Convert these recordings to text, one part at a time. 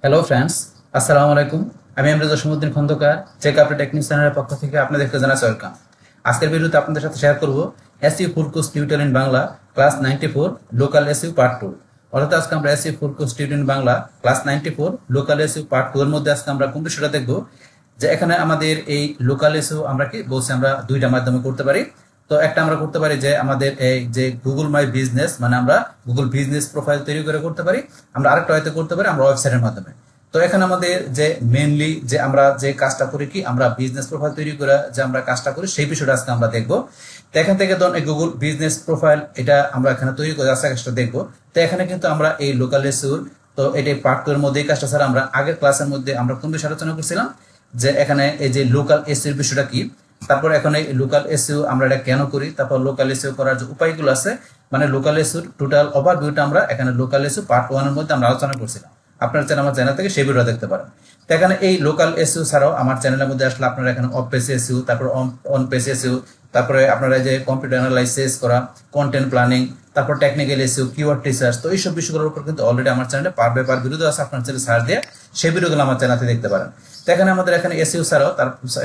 Hello friends, আসসালামু আলাইকুম। আমি Amraj Jasimuddin Khandakar, check update technique চ্যানেলের পক্ষ থেকে আপনাদেরকে জানাচ্ছি ওয়েলকাম। আজকের ভিডিওতে আপনাদের সাথে শেয়ার করব SU full course tutorial in Bangla class 94 local SU part 2। অর্থাৎ আজকে আমরা SU full course tutorial in Bangla class 94 local SU part 2 এর মধ্যে আজকে আমরা কোন বিষয়টা দেখব যে এখানে আমাদের এই লোকাল এসইউ আমরা কি বলছি আমরা দুইটা মাধ্যমে করতে পারি। তো একটা আমরা করতে পারি যে আমাদের এই যে গুগল মাই বিজনেস, মানে আমরা গুগল বিজনেস প্রোফাইল তৈরি করে করতে পারি। আমরা আরেকটা হয়তো করতে পারি আমরা ওয়েবসাইটের মাধ্যমে। তো এখানে আমাদের যে মেইনলি যে আমরা যে কাজটা করি কি আমরা বিজনেস প্রোফাইল তৈরি করে যে আমরা কাজটা করি সেই বিষয়টা আজকে আমরা দেখবো। তো এখান থেকে ধরুন গুগল বিজনেস প্রোফাইল এটা আমরা এখানে তৈরি করে আজকে কাজটা দেখবো। তো এখানে কিন্তু আমরা এই লোকাল এসইউ, তো এটা পার্ট 2 এর মধ্যে এই কাজটা ছাড়া আমরা আগের ক্লাসের মধ্যে আমরা কোন বিষয়ে আলোচনা করছিলাম যে এখানে এই যে লোকাল এসইউ বিষয়টা কি, তারপর এখন এই লোকাল এসইউ আমরা এটা কেন করি, তারপর লোকাল এসইউ করার যে উপায়গুলো আছে, মানে লোকাল এসইউ টোটাল ওভারভিউটা আমরা এখানে লোকাল এসইউ পার্ট 1 এর মধ্যে আমরা আলোচনা করছিলাম। আপনারা চাইলে আমার চ্যানেল থেকে সেই ভিডিও দেখতে পারেন। তো এখানে এই লোকাল এসইউ ছাড়াও আমার চ্যানেলের মধ্যে আসলে আপনারা এখানে অফ পেজ এসইউ, তারপর অন পেজ এসইউ, তারপরে আপনারা যে কম্পিউটার অ্যানালাইসিস করা, কন্টেন্ট প্ল্যানিং, তারপর টেকনিক্যাল এসইউ, কিওয়ার্ড রিসার্চ, তো এইসব বিষয়গুলোর উপর কিন্তু অলরেডি আমার চ্যানেলে পার বাই পার ভিডিও আছে। আপনার চ্যানেলে সার্চ দিয়ে সেই ভিডিওগুলো আমার চ্যানেলে দেখতে পারেন। তো এখানে আমাদের এখানে এসইউ ছাড়াও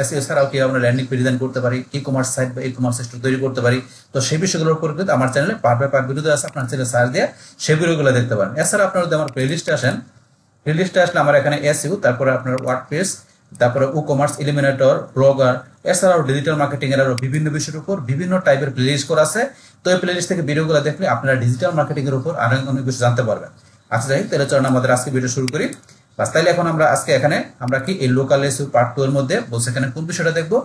এসইউ ছাড়াও কি আমরা ল্যান্ডিং পেজ ডিজাইন করতে পারি, ই কমার্স সাইট বা ই কমার্স স্টোর তৈরি করতে পারি। তো সেই বিষয়গুলোর উপর কিন্তু আমার চ্যানেলে পার বাই পার ভিডিও আছে। আপনার চ্যানেলে সার্চ দিয়ে সেই ভিডিওগুলো দেখতে পারেন। এছাড়া আপনারা যদি আমার প্লেলিস্টে আসেন, প্লেলিস্টে আসলে আমার এখানে এসইউ, তারপরে আপনার ওয়ার্ডপ্রেস, তারপরে ই কমার্স, এলিমিনেটর, ব্লগার, এছাড়াও ডিজিটাল মার্কেটিং এর আরো বিভিন্ন বিষয়ের উপর বিভিন্ন টাইপের প্লেলিস্ট করা আছে। তো এই প্লেলিস্ট থেকে ভিডিওগুলো দেখলে আপনারা ডিজিটাল মার্কেটিং এর উপর আরো অনেক কিছু জানতে পারবেন। আচ্ছা যাই, তাহলে চলুন আমাদের আজকে ভিডিও শুরু করি। বাস তাইলে এখন আমরা আজকে এখানে আমরা কি এই লোকাল এসইউ পার্ট 2 এর মধ্যে বলছে এখানে কোন বিষয়টা দেখবো,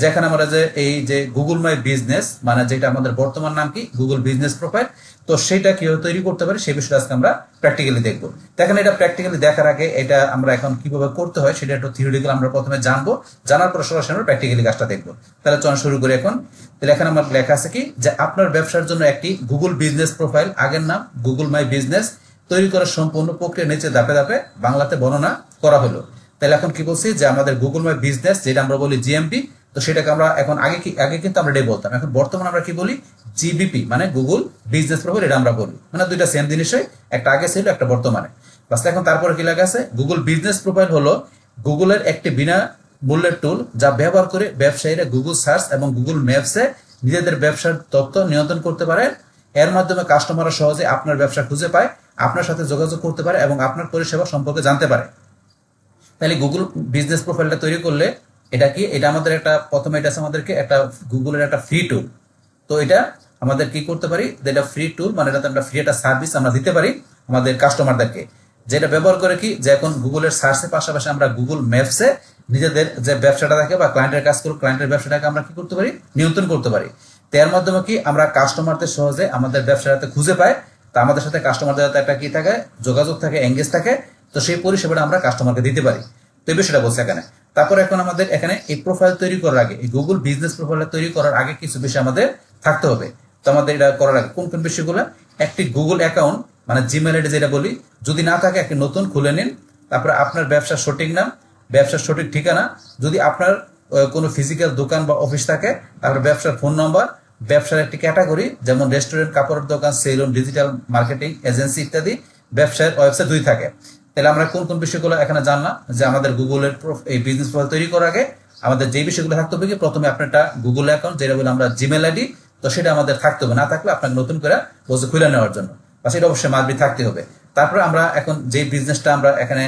যেখানে আমরা যে এই যে গুগল মাই বিজনেস, মানে যেটা আমাদের বর্তমান নাম কি গুগল বিজনেস প্রোফাইল, তো সেটা কিভাবে তৈরি করতে পারি সেই বিষয়টা আজকে আমরা প্র্যাকটিক্যালি দেখবো। দেখেন এটা প্র্যাকটিক্যালি দেখার আগে এটা আমরা এখন কিভাবে করতে হয় সেটা একটু থিওরিটিক্যাল আমরা প্রথমে জানবো, জানার পর সরাসরি আমরা প্র্যাকটিক্যালি কাজটা দেখবো। তাহলে চল শুরু করি এখন। তাহলে এখানে আমার লেখা আছে কি যে আপনার ব্যবসার জন্য একটি গুগল বিজনেস প্রোফাইল, আগের নাম গুগল মাই বিজনেস, তৈরি করার সম্পূর্ণ প্রক্রিয়া নিচে ধাপে ধাপে বাংলাতে বর্ণনা করা হলো। তাহলে এখন কি বলছি যে আমাদের গুগল মাই বিজনেস যেটা আমরা বলি জিএমপি, তো সেটাকে আমরা এখন আগে কিন্তু আমরা এটাই বলতাম, এখন বর্তমানে আমরা কি বলি জিবিপি, মানে গুগল বিজনেস প্রোফাইল, এটা আমরা বলি, মানে দুইটা সেম জিনিসই, একটা আগে ছিল একটা বর্তমানে। বাস এখন তারপরে কি লেখা আছে, গুগল বিজনেস প্রোফাইল হলো গুগলের একটি বিনা মূল্যের টুল যা ব্যবহার করে ব্যবসায়ীরা গুগল সার্চ এবং গুগল ম্যাপসে নিজেদের ব্যবসার তথ্য নিয়ন্ত্রণ করতে পারে। এর মাধ্যমে কাস্টমাররা সহজে আপনার ব্যবসা খুঁজে পায়, আপনার সাথে যোগাযোগ করতে পারে এবং আপনার পরিষেবা সম্পর্কে জানতে পারে। তাহলে গুগল বিজনেস প্রোফাইলটা তৈরি করলে এটা কি, এটা আমাদের একটা প্রথমে এটা আছে আমাদেরকে একটা গুগলের একটা ফ্রি টুল। তো এটা আমাদের কি করতে পারি, যেটা ফ্রি টুল, মানে এটাতে আমরা ফ্রি একটা সার্ভিস আমরা দিতে পারি আমাদের কাস্টমারদেরকে, যেটা ব্যবহার করে কি যে এখন গুগলের সার্চের পাশাপাশি আমরা গুগল ম্যাপসে নিজেদের যে ব্যবসাটা থাকে বা ক্লায়েন্টের কাজ করে ক্লায়েন্টের ব্যবসাটাকে আমরা কি করতে পারি, নিয়ন্ত্রণ করতে পারি। তো এর মাধ্যমে কি আমরা কাস্টমারদের সহজে আমাদের ব্যবসাটাতে খুঁজে পাই, তা আমাদের সাথে কাস্টমারদের একটা কি থাকে, যোগাযোগ থাকে, এঙ্গেজ থাকে, তো সেই পরিষেবাটা আমরা কাস্টমারকে দিতে পারি। তো এই বিষয়টা বলছে এখানে। তারপর এখন আমাদের এখানে এই প্রোফাইল তৈরি করার আগে, এই গুগল বিজনেস প্রোফাইল তৈরি করার আগে কিছু বিষয় আমাদের থাকতে হবে। তো আমাদের এটা করার আগে কোন কোন বিষয়গুলো, একটি গুগল অ্যাকাউন্ট মানে জিমেল আইডি যেটা বলি, যদি না থাকে একটি নতুন খুলে নিন। তারপরে আপনার ব্যবসার সঠিক নাম, ব্যবসার সঠিক ঠিকানা, যদি আপনার কোনো ফিজিক্যাল দোকান বা অফিস থাকে, তারপরে ব্যবসার ফোন নম্বর, ব্যবসার একটি ক্যাটাগরি যেমন রেস্টুরেন্ট, কাপড়ের দোকান, সেলুন, ডিজিটাল মার্কেটিং এজেন্সি ইত্যাদি, ব্যবসার ওয়েবসাইট যদি থাকে। তাহলে আমরা কোন কোন বিষয়গুলো এখানে জানলাম যে আমাদের গুগলের এই বিজনেস প্রোফাইল তৈরি করার আগে আমাদের যে বিষয়গুলো থাকতে হবে কি, প্রথমে আপনার একটা গুগল অ্যাকাউন্ট যেটা বলে আমরা জিমেল আইডি, তো সেটা আমাদের থাকতে হবে, না থাকলে আপনাকে নতুন করে বসে খুলে নেওয়ার জন্য, বা সেটা অবশ্যই মাসবি থাকতে হবে। তারপরে আমরা এখন যে বিজনেসটা আমরা এখানে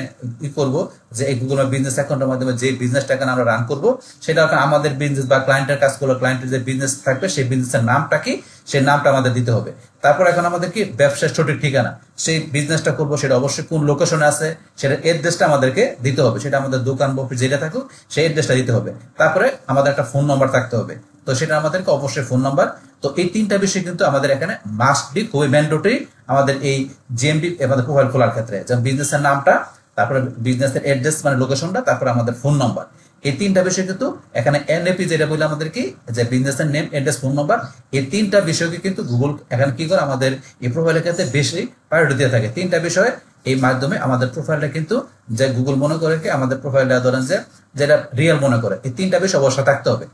ই করব, যে এই গুগল বিজনেস অ্যাকাউন্টের মাধ্যমে যে বিজনেসটা এখানে আমরা রান করব, সেটা এখন আমাদের বিজনেস বা ক্লায়েন্টের কাজ করলো, ক্লায়েন্টের যে বিজনেস থাকবে সেই বিজনেসের নামটা কি, সেই নামটা আমাদের দিতে হবে। তারপর এখন আমাদের কি ব্যবসার সঠিক ঠিকানা, সেই বিজনেসটা করবো সেটা অবশ্যই কোন লোকেশনে আছে সেটা এড্রেসটা আমাদেরকে দিতে হবে, সেটা আমাদের দোকান বা অফিস যেটা থাকুক সেই এড্রেসটা দিতে হবে। তারপরে আমাদের একটা ফোন নাম্বার থাকতে হবে, তো সেটা আমাদেরকে অবশ্যই ফোন নাম্বার। তো এই তিনটা বিষয় কিন্তু আমাদের এখানে মাস্ট বি, খুবই ম্যান্ডেটরি আমাদের এই জিএমপি আমাদের প্রোফাইল খোলার ক্ষেত্রে, যেমন বিজনেসের নামটা, তারপরে বিজনেসের অ্যাড্রেস মানে লোকেশনটা, তারপরে আমাদের ফোন নাম্বার। এই তিনটা বিষয় কিন্তু এখানে এনএপি যেটা বলে আমাদের কি, যে বিজনেসের নেম, অ্যাড্রেস, ফোন নাম্বার, এই তিনটা বিষয়কে কিন্তু গুগল এখানে কি করে আমাদের এই প্রোফাইলের ক্ষেত্রে বেশি প্রায়োরিটি দিয়ে থাকে। তিনটা বিষয়ে এই মাধ্যমে আমাদের প্রোফাইলটা কিন্তু যে গুগল মনে করে কি আমাদের প্রোফাইলটা ধরেন যে যেটা রিয়েল মনে করে, এই তিনটা বিষয় অবশ্যই থাকতে হবে,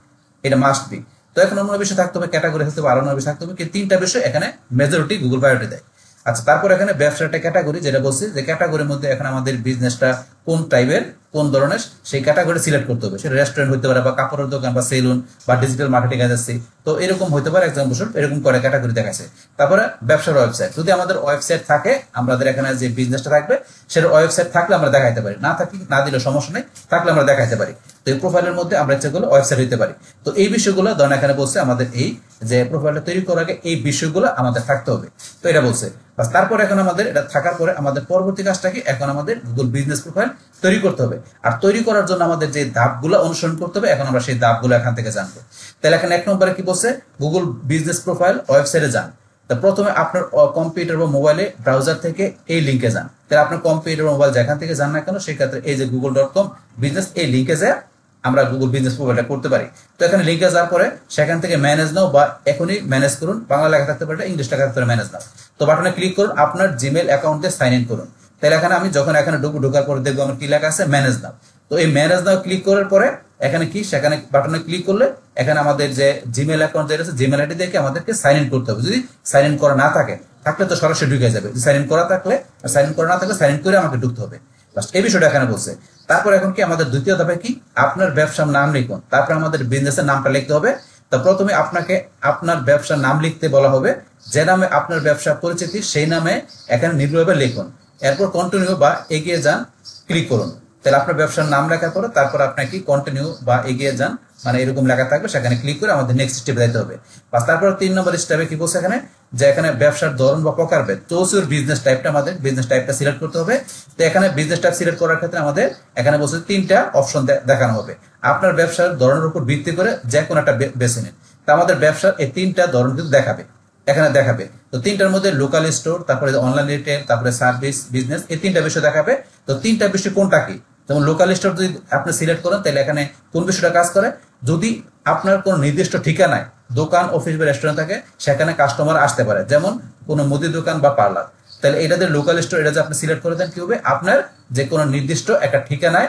এটা মাস্ট বি। তো এখন অন্য বিষয় থাকতে হবে, ক্যাটাগরি থাকতে হবে, আরো অন্য বিষয় থাকতে হবে, কি তিনটা বিষয় এখানে মেজরিটি গুগল প্রায়োরিটি দেয়। আচ্ছা, তারপর এখানে ব্যবসাটা ক্যাটাগরি, যেটা বলছি যে ক্যাটাগরির মধ্যে এখানে আমাদের বিজনেসটা কোন টাইপের, কোন ধরনের, সেই ক্যাটাগরি সিলেক্ট করতে হবে। সেটা রেস্টুরেন্ট হতে পারে, বা কাপড়ের দোকান, বা সেলুন, বা ডিজিটাল মার্কেটিং এজেন্সি, তো এরকম হতে পারে। এক্সাম্পল এরকম করে ক্যাটাগরি দেখাচ্ছে। তারপরে ব্যবসার ওয়েবসাইট, যদি আমাদের ওয়েবসাইট থাকে, আমাদের এখানে যে বিজনেসটা থাকবে সেটা ওয়েবসাইট থাকলে আমরা দেখাইতে পারি, না থাকলে না দিলে সমস্যা নেই, থাকলে আমরা দেখাইতে পারি। তো এই প্রোফাইলের মধ্যে আমরা ইচ্ছা করলে ওয়েবসাইট হতে পারি। তো এই বিষয়গুলো ধরেন এখানে বলছে আমাদের এই যে প্রোফাইলটা তৈরি করার আগে এই বিষয়গুলো আমাদের থাকতে হবে। তো এটা বলছে বাস। তারপর এখন আমাদের এটা থাকার পরে আমাদের পরবর্তী কাজটা কি, এখন আমাদের গুগল বিজনেস প্রোফাইল তৈরি করতে হবে। আর তৈরি করার জন্য আমাদের যে ধাপগুলো অনুসরণ করতে হবে, এখন আমরা সেই ধাপগুলো এখান থেকে জানবো। তাহলে এখানে 1 নম্বরে কি বলছে, গুগল বিজনেস প্রোফাইল ওয়েবসাইটে যান। তা প্রথমে আপনার কম্পিউটার বা মোবাইলে ব্রাউজার থেকে এই লিঙ্কে যান। তাহলে আপনার কম্পিউটার মোবাইল যেখান থেকে যান না কেন, সেক্ষেত্রে এই যে google.com বিজনেস, এই লিঙ্কে যায় আমরা গুগল বিজনেস প্রোফাইলটা করতে পারি। তো এখানে লিঙ্কে যাওয়ার পরে সেখান থেকে ম্যানেজ নাও, বা এখনই ম্যানেজ করুন, বাংলা লেখা থাকতে পারে, ইংলিশ লেখা থাকতে পারে, ম্যানেজ নাও। তো বাটনে ক্লিক করুন, আপনার জিমেল অ্যাকাউন্টে সাইন ইন করুন। তাহলে এখানে আমি যখন এখানে ঢোকার পরে দেখবো আমার কি লেখা আছে, ম্যানেজ নাও। তো এই ম্যানেজ নাও ক্লিক করার পরে এখানে কি, সেখানে বাটনে ক্লিক করলে এখানে আমাদের যে জিমেল অ্যাকাউন্ট যেটা আছে, জিমেল আইডি দেখে আমাদেরকে সাইন ইন করতে হবে। যদি সাইন ইন করা না থাকে, থাকলে তো সরাসরি ঢুকে যাবে। সাইন ইন করা থাকলে, আর সাইন ইন করা না থাকলে সাইন ইন করে আমাকে ঢুকতে হবে। এই বিষয়টা এখানে বলছে। তারপর এখন কি আমাদের দ্বিতীয় ধাপে কি, আপনার ব্যবসার নাম লিখুন। তারপর আমাদের বিজনেসের নামটা লিখতে হবে। তো প্রথমে আপনাকে আপনার ব্যবসার নাম লিখতে বলা হবে, যে নামে আপনার ব্যবসা পরিচিতি সেই নামে এখানে নির্ভুলভাবে লিখুন। এরপর কন্টিনিউ বা এগিয়ে যান ক্লিক করুন। তাহলে আপনার ব্যবসার নাম লেখার পরে তারপর আপনাকে কন্টিনিউ বা এগিয়ে যান, মানে এরকম লেখা থাকবে, সেখানে ক্লিক করে আমাদের নেক্সট স্টেপে যেতে হবে। তারপর 3 নম্বর স্টেপে কি বলছে এখানে, যে এখানে ব্যবসার ধরন বা প্রকারভেদ, চৌসুর বিজনেস টাইপটা, আমাদের বিজনেস টাইপটা সিলেক্ট করতে হবে। তো এখানে বিজনেস টাইপ সিলেক্ট করার ক্ষেত্রে আমাদের এখানে বলছে 3টা অপশন দেখানো হবে। আপনার ব্যবসার ধরনের উপর ভিত্তি করে যে কোনো একটা বেছে নিন। তা আমাদের ব্যবসার এই 3টা ধরন কিন্তু দেখাবে, এখানে দেখাবে। তো 3টার মধ্যে লোকাল স্টোর, তারপরে অনলাইন রিটেল, তারপরে সার্ভিস বিজনেস, এই 3টা বিষয় দেখাবে। তো 3টা বিষয় কোনটা কি, যেমন লোকাল স্টোর যদি আপনি সিলেক্ট করেন, তাহলে এখানে কোন বিষয়টা কাজ করে, যদি আপনার কোনো নির্দিষ্ট ঠিকানায় দোকান, অফিস বা রেস্টুরেন্ট থাকে, সেখানে কাস্টমার আসতে পারে, যেমন কোনো মুদি দোকান বা পার্লার, তাহলে এটাদের লোকাল স্টোর, এটা যে আপনি সিলেক্ট করে দেন, কি হবে, আপনার যে কোনো নির্দিষ্ট একটা ঠিকানায়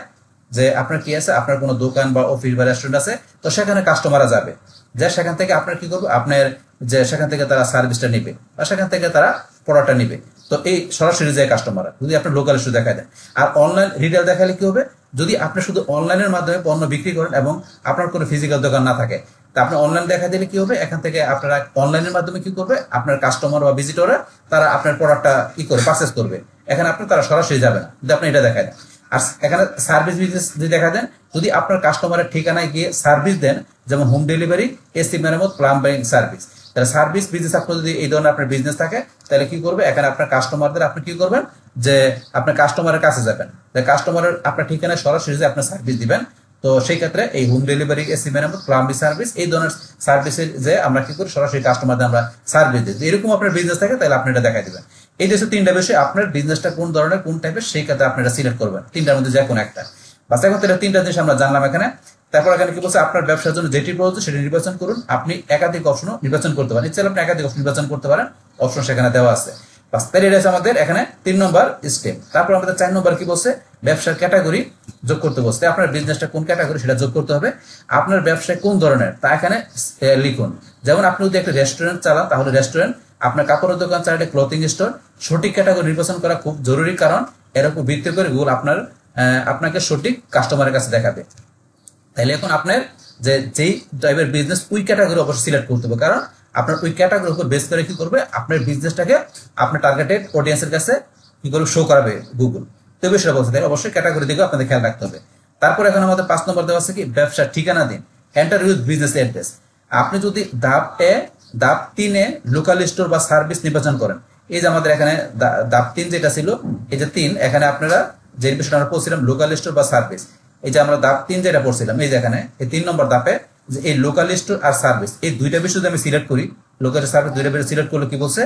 যে আপনার কি আছে, আপনার কোনো দোকান বা অফিস বা রেস্টুরেন্ট আছে, তো সেখানে কাস্টমাররা যাবে, যে সেখান থেকে আপনার কি করবে, আপনার যে সেখান থেকে তারা সার্ভিসটা নিবে, বা সেখান থেকে তারা প্রোডাক্টটা নিবে। তো এই সরাসরি যায় কাস্টমাররা, যদি আপনার লোকাল স্টোর দেখায় দেন। আর অনলাইন রিটেল দেখালে কি হবে, যদি আপনি শুধু অনলাইনের মাধ্যমে পণ্য বিক্রি করেন এবং আপনার কোনো ফিজিক্যাল দোকান না থাকে, তা আপনি অনলাইন দেখা দিলে কি হবে, এখান থেকে আপনারা অনলাইনের মাধ্যমে কি করবে, আপনার কাস্টমার বা ভিজিটররা তারা আপনার প্রোডাক্টটা কি করে পারচেস করবে, এখানে আপনি তারা সরাসরি যাবে না, যদি আপনি এটা দেখায় দেন। আর এখানে সার্ভিস বিজনেস যদি দেখা দেন, যদি আপনার কাস্টমারের ঠিকানায় গিয়ে সার্ভিস দেন, যেমন হোম ডেলিভারি, এসি মেরামত, প্লাম্বিং সার্ভিস, তাহলে সার্ভিস বিজনেস আপনার যদি এই ধরনের আপনার বিজনেস থাকে, তাহলে কি করবে, এখানে আপনার কাস্টমারদের আপনি কি করবেন, যে আপনার কাস্টমারের কাছে যাবেন, কাস্টমারের আপনার ঠিকানায় সরাসরি যে আপনার সার্ভিস দিবেন। তো সেই ক্ষেত্রে এই হোম ডেলিভারি, এসি মেরামত, প্লাম্বিং সার্ভিস, এই ধরনের সার্ভিসের যে আমরা কি করি, সরাসরি কাস্টমারদের আমরা সার্ভিস দিই। এরকম আপনার বিজনেস থাকে, তাহলে আপনি এটা দেখাই দিবেন। এই দেশে 3টা বিষয়, আপনার বিজনেসটা কোন ধরনের, কোন টাইপের, সেই ক্ষেত্রে আপনি এটা সিলেক্ট করবেন, 3টার মধ্যে যে কোনো একটা। বাস, এখন 3টা জিনিস আমরা জানলাম এখানে। তারপর এখানে কি বলছে, আপনার ব্যবসার জন্য যেটি প্রয়োজন সেটি নির্বাচন করুন। আপনি একাধিক অপশনও নির্বাচন করতে পারেন, ইচ্ছা আপনি একাধিক অপশন নির্বাচন করতে পারেন, অপশন সেখানে দেওয়া আছে। বাস, তাহলে এটা আমাদের এখানে 3 নম্বর স্টেপ। তারপর আমাদের 4 নম্বর কি বলছে, ব্যবসার ক্যাটাগরি যোগ করতে বলছে। আপনার বিজনেসটা কোন ক্যাটাগরি সেটা যোগ করতে হবে। আপনার ব্যবসায় কোন ধরনের তা এখানে লিখুন। যেমন আপনি যদি একটা রেস্টুরেন্ট চালান, তাহলে রেস্টুরেন্ট, আপনার কাপড়ের দোকান চালালে ক্লথিং স্টোর। সঠিক ক্যাটাগরি নির্বাচন করা খুব জরুরি, কারণ এর উপর ভিত্তি করে গুগল আপনাকে সঠিক কাস্টমারের কাছে দেখাবে। তাহলে এখন আপনার যেই টাইপের বিজনেস, ওই ক্যাটাগরি অবশ্যই সিলেক্ট করতে হবে, কারণ আপনার ওই ক্যাটাগরির উপর বেস করে কি করবে, আপনার বিজনেসটাকে আপনার টার্গেটেড অডিয়েন্সের কাছে কি করবে, শো করাবে গুগল। তো বিষয়টা বলতে তাই অবশ্যই ক্যাটাগরি দিকে আপনাদের খেয়াল রাখতে হবে। তারপর এখন আমাদের 5 নম্বর দেওয়া আছে কি, ব্যবসার ঠিকানা দিন, এন্টার ইউজ বিজনেস অ্যাড্রেস। আপনি যদি ধাপ 3-এ লোকাল স্টোর বা সার্ভিস নির্বাচন করেন, এই যে আমাদের এখানে ধাপ 3 যেটা ছিল, এই যে 3, এখানে আপনারা যে বিষয়টা আমরা পড়ছিলাম লোকাল স্টোর বা সার্ভিস, এই যে আমরা ধাপ 3 যেটা পড়ছিলাম, এই যে এখানে এই 3 নম্বর ধাপে যে এই লোকাল স্টোর আর সার্ভিস, এই 2টা বিষয় যদি আমি সিলেক্ট করি, লোকাল সার্ভিস 2টা বিষয় সিলেক্ট করলে কি বলছে,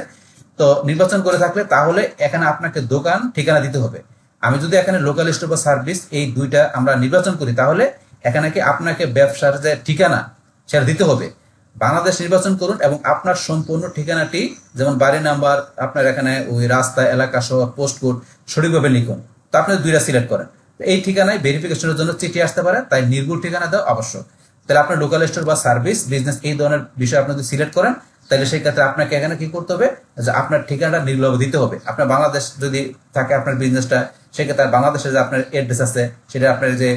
তো নির্বাচন করে থাকলে তাহলে এখানে আপনাকে দোকান ঠিকানা দিতে হবে। আমি যদি এখানে লোকাল স্টোর বা সার্ভিস এই 2টা আমরা নির্বাচন করি, তাহলে এখানে কি আপনাকে ব্যবসার যে ঠিকানা সেটা দিতে হবে। বাংলাদেশ নির্বাচন করুন এবং আপনার সম্পূর্ণ ঠিকানাটি, যেমন বাড়ি নাম্বার, আপনার এখানে ওই রাস্তা, এলাকা সহ পোস্ট কোড সঠিকভাবে লিখুন। তো আপনি 2টা সিলেক্ট করেন। এই ঠিকানায় ভেরিফিকেশনের জন্য চিঠি আসতে পারে, তাই নির্ভুল ঠিকানা দেওয়া আবশ্যক। তাহলে আপনার লোকাল স্টোর বা সার্ভিস বিজনেস এই ধরনের বিষয় আপনি যদি সিলেক্ট করেন, তাহলে সেই ক্ষেত্রে আপনাকে এখানে কি করতে হবে যে আপনার ঠিকানাটা নির্লভ দিতে হবে। আপনার বাংলাদেশ যদি থাকে আপনার বিজনেসটা, সেক্ষেত্রে বাংলাদেশে যে আপনার অ্যাড্রেস আছে সেটা আপনার যে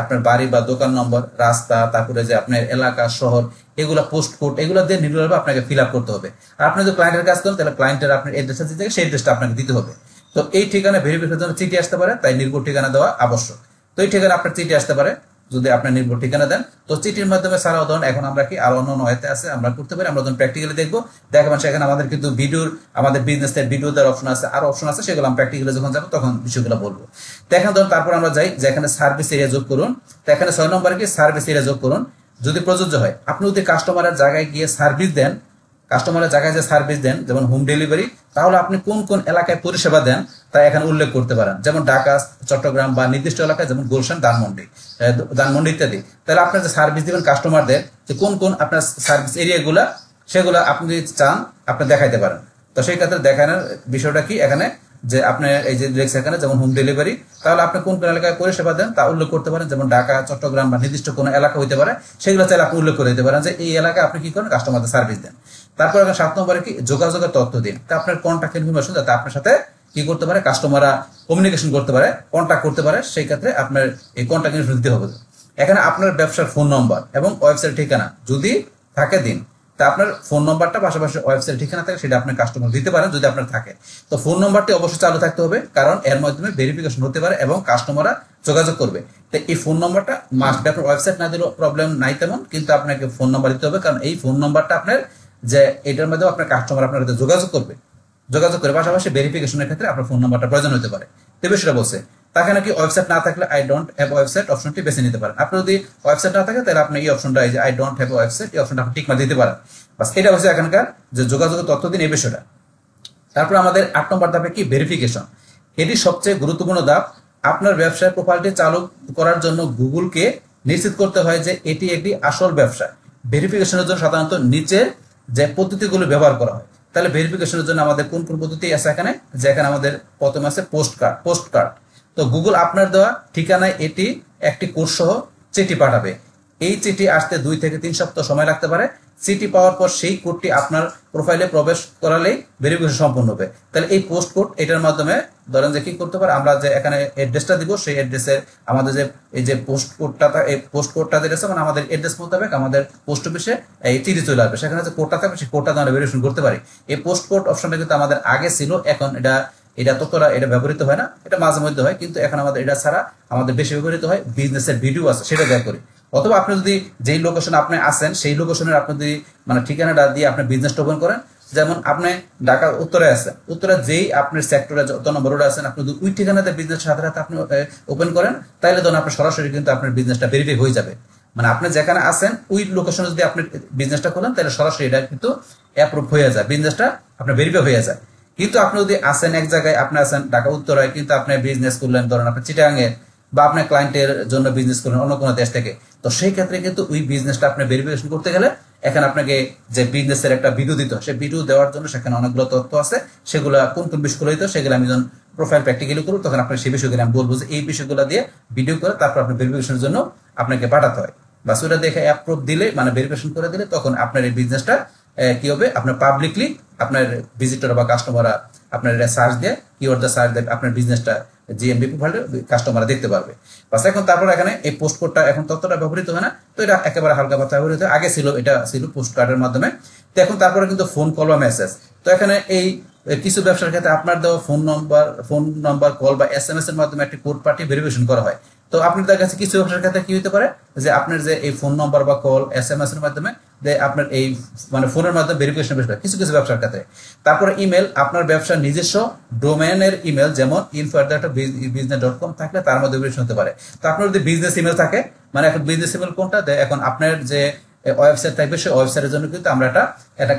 আপনার বাড়ি বা দোকান নম্বর, রাস্তা, তারপরে যে আপনার এলাকা, শহর, এগুলা পোস্ট কোড, এগুলো দিয়ে নির্ভরভাবে আপনাকে ফিল আপ করতে হবে। আর আপনি যদি ক্লায়েন্টের কাজ করেন তাহলে ক্লায়েন্টের আপনার অ্যাড্রেসটা দিতে সেই অ্যাড্রেসটা আপনাকে দিতে হবে। তো এই ঠিকানা ভেরিফিকেশনের জন্য চিঠি আসতে পারে, তাই নির্ভুল ঠিকানা দেওয়া আবশ্যক। তো এই ঠিকানা আপনার চিঠি আসতে পারে যদি আপনার নির্ভুল ঠিকানা দেন। তো চিঠির মাধ্যমে ছাড়াও ধরুন এখন আমরা কি আরো অন্য ওয়েতে আছে আমরা করতে পারি, আমরা ধরুন প্র্যাকটিক্যালি দেখবো। দেখাবেন সেখানে আমাদের কিন্তু ভিডিওর, আমাদের বিজনেসের ভিডিও দেওয়ার অপশন আছে, আরো অপশন আছে, সেগুলো আমরা প্র্যাকটিক্যালি যখন যাবো তখন বিষয়গুলো বলবো। তো এখন ধরুন তারপর আমরা যাই যে এখানে সার্ভিস এরিয়া যোগ করুন। তো এখানে 6 নম্বরে কি সার্ভিস এরিয়া যোগ করুন যদি প্রযোজ্য হয়। আপনি যদি কাস্টমারের জায়গায় গিয়ে সার্ভিস দেন, কাস্টমারের জায়গায় যে সার্ভিস দেন যেমন হোম ডেলিভারি, তাহলে আপনি কোন কোন এলাকায় পরিষেবা দেন তা এখানে উল্লেখ করতে পারেন, যেমন ঢাকা, চট্টগ্রাম বা নির্দিষ্ট এলাকায় যেমন গুলশান, ধানমন্ডি ইত্যাদি। তাহলে আপনার যে সার্ভিস দিবেন কাস্টমারদের, যে কোন কোন আপনার সার্ভিস এরিয়াগুলা, সেগুলো আপনি যদি চান আপনি দেখাইতে পারেন। তো সেই ক্ষেত্রে দেখানোর বিষয়টা কি এখানে যে আপনি এই যে লেখছে এখানে যেমন হোম ডেলিভারি, তাহলে আপনি কোন কোন এলাকায় পরিষেবা দেন তা উল্লেখ করতে পারেন, যেমন ঢাকা, চট্টগ্রাম বা নির্দিষ্ট কোনো এলাকা হইতে পারে, সেগুলো চাইলে আপনি উল্লেখ করে দিতে পারেন যে এই এলাকায় আপনি কি করেন, কাস্টমারদের সার্ভিস দেন। তারপর 7 নম্বরে কি যোগাযোগের তথ্য দিন। তা আপনার কন্ট্যাক্ট ইনফরমেশন যাতে আপনার সাথে কি করতে পারে, কাস্টমাররা কমিউনিকেশন করতে পারে, কন্ট্যাক্ট করতে পারে, সেই ক্ষেত্রে আপনার এই কন্ট্যাক্ট ইনফরমেশন দিতে হবে। এখানে আপনার ব্যবসার ফোন নম্বর এবং ওয়েবসাইট ঠিকানা যদি থাকে দিন। তা আপনার ফোন নম্বরটা পাশাপাশি ওয়েবসাইট ঠিকানা থাকে সেটা আপনি কাস্টমার দিতে পারেন যদি আপনার থাকে। তো ফোন নম্বরটি অবশ্যই চালু থাকতে হবে, কারণ এর মাধ্যমে ভেরিফিকেশন হতে পারে এবং কাস্টমাররা যোগাযোগ করবে। তো এই ফোন নম্বরটা মাস্ট, আপনার ওয়েবসাইট না দিলেও প্রবলেম নাই তেমন, কিন্তু আপনাকে ফোন নম্বর দিতে হবে, কারণ এই ফোন নম্বরটা আপনার যে এটার মাধ্যমে আপনার কাস্টমার আপনার সাথে যোগাযোগ করে পাশাপাশি ভেরিফিকেশনের ক্ষেত্রে আপনার ফোন নম্বরটা প্রয়োজন হতে পারে। তো বিষয়টা বলছে তাকে নাকি ওয়েবসাইট না থাকলে আই ডোন্ট হ্যাভ ওয়েবসাইট অপশনটি বেছে নিতে পারেন। আপনার যদি ওয়েবসাইট না থাকে তাহলে আপনি এই অপশনটা, এই যে আই ডোন্ট হ্যাভ ওয়েবসাইট, এই অপশনটা আপনি টিক মার দিতে পারেন। বাস এটা হচ্ছে এখানকার যে যোগাযোগের তথ্য দিন এই বিষয়টা। তারপর আমাদের 8 নম্বর ধাপে কি ভেরিফিকেশন। এটি সবচেয়ে গুরুত্বপূর্ণ ধাপ। আপনার ব্যবসায় প্রোফাইলটি চালু করার জন্য গুগলকে নিশ্চিত করতে হয় যে এটি একটি আসল ব্যবসা। ভেরিফিকেশনের জন্য সাধারণত নিচের যে পদ্ধতিগুলো ব্যবহার করা হয়। তাহলে ভেরিফিকেশনের জন্য আমাদের কোন কোন পদ্ধতি আছে এখানে, যে এখানে আমাদের প্রথমে আছে পোস্ট কার্ড। তো গুগল আপনার দেওয়া ঠিকানায় এটি একটি কোড সহ চিঠি পাঠাবে। এই চিঠি আসতে 2 থেকে 3 সপ্তাহ সময় লাগতে পারে। চিঠি পাওয়ার পর সেই কোডটি আপনার প্রোফাইলে প্রবেশ করালেই ভেরিফিকেশন সম্পূর্ণ হবে। তাহলে এই পোস্ট কোড, এটার মাধ্যমে ধরেন যে কি করতে পারে, আমরা যে এখানে অ্যাড্রেসটা দিব সেই অ্যাড্রেসের আমাদের যে এই যে পোস্ট কোডটা দিয়েছে, মানে আমাদের অ্যাড্রেস মোতাবেক আমাদের পোস্ট অফিসে এই চিঠি চলে আসবে, সেখানে যে কোডটা থাকবে সেই কোডটা আমরা ভেরিফিকেশন করতে পারি। এই পোস্ট কোড অপশনটা কিন্তু আমাদের আগে ছিল, এখন এটা ততটা এটা ব্যবহৃত হয় না, এটা মাঝে মধ্যে হয়, কিন্তু এখন আমাদের এটা ছাড়া আমাদের বেশি ব্যবহৃত হয় বিজনেসের ভিডিও আছে সেটা দেয়া করি। অথবা আপনি যদি যেই লোকেশন আপনি আছেন সেই লোকেশনের আপনি যদি মানে ঠিকানাটা দিয়ে আপনি বিজনেসটা ওপেন করেন, যেমন আপনি ঢাকার উত্তরে আছেন, উত্তরে যেই আপনার সেক্টরে যত নম্বর রোডে আছেন, আপনি যদি ওই ঠিকানাতে বিজনেস সাথে সাথে আপনি ওপেন করেন, তাহলে ধরুন আপনার সরাসরি কিন্তু আপনার বিজনেসটা ভেরিফাই হয়ে যাবে। মানে আপনি যেখানে আছেন ওই লোকেশনে যদি আপনি বিজনেসটা করেন তাহলে সরাসরি এটা কিন্তু অ্যাপ্রুভ হয়ে যায়, বিজনেসটা আপনার ভেরিফাই হয়ে যায়। কিন্তু আপনি যদি আসেন এক জায়গায়, আপনি আছেন ঢাকা উত্তরায়, কিন্তু আপনি বিজনেস করলেন ধরেন আপনি চিটাগাঙে, বা আপনার ক্লায়েন্টের জন্য বিজনেস করলেন অন্য কোনো দেশ থেকে, তো সেই ক্ষেত্রে কিন্তু ওই বিজনেসটা আপনি ভেরিফিকেশন করতে গেলে এখানে আপনাকে যে বিজনেসের একটা ভিডিও দিতে হয়, সেই ভিডিও দেওয়ার জন্য সেখানে অনেকগুলো তথ্য আছে, সেগুলো কোন কোন বিষয়গুলো দিতে হয় সেগুলো আমি যখন প্রোফাইল প্র্যাকটিক্যালি করবো তখন আপনার সেই বিষয়গুলো আমি বলবো যে এই বিষয়গুলো দিয়ে ভিডিও করে তারপর আপনার ভেরিফিকেশনের জন্য আপনাকে পাঠাতে হয়। বা ওটা দেখে অ্যাপ্রুভ দিলে, মানে ভেরিফিকেশন করে দিলে, তখন আপনার এই বিজনেসটা কি হবে, আপনার পাবলিকলি আপনার ভিজিটর বা কাস্টমাররা আপনার এটা সার্চ দিয়ে কিওয়ার্ড দিয়ে সার্চ দিয়ে আপনার বিজনেসটা জিএমবি প্রোফাইলে কাস্টমাররা দেখতে পারবে। বাস এখন তারপর এখানে এই পোস্ট কোডটা এখন ততটা ব্যবহৃত হয় না, তো এটা একেবারে হালকা পাতলা ব্যবহৃত হয়। আগে ছিল, এটা ছিল পোস্ট কার্ডের মাধ্যমে। তো এখন তারপরে কিন্তু ফোন কল বা মেসেজ। তো এখানে এই কিছু ব্যবসার ক্ষেত্রে আপনার দেওয়া ফোন নাম্বার কল বা SMS এর মাধ্যমে একটি কোড পাঠিয়ে ভেরিফিকেশন করা হয়। তো আপনাদের কাছে কিছু ব্যবসার ক্ষেত্রে কি হতে পারে যে আপনার যে এই ফোন নাম্বার বা কল SMS এর মাধ্যমে আপনার এই মানে ফোনের মাধ্যমে ভেরিফিকেশন বেশ কিছু কিছু ব্যবসার ক্ষেত্রে। তারপরে ইমেল, আপনার ব্যবসার নিজস্ব ডোমেনের ইমেল যেমন info@business.com থাকলে তার মধ্যে ভেরিফিকেশন হতে পারে। তো আপনার যদি বিজনেস ইমেল থাকে, মানে এখন বিজনেস ইমেল কোনটা, এখন আপনার যে ওয়েবসাইট থাকবে সেই ওয়েবসাইটের জন্য কিন্তু আমরা একটা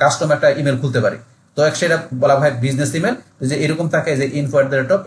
কাস্টম একটা ইমেল খুলতে পারি। তো সেটা বলা হয় বিজনেস ইমেল। যে এরকম থাকে যে info@,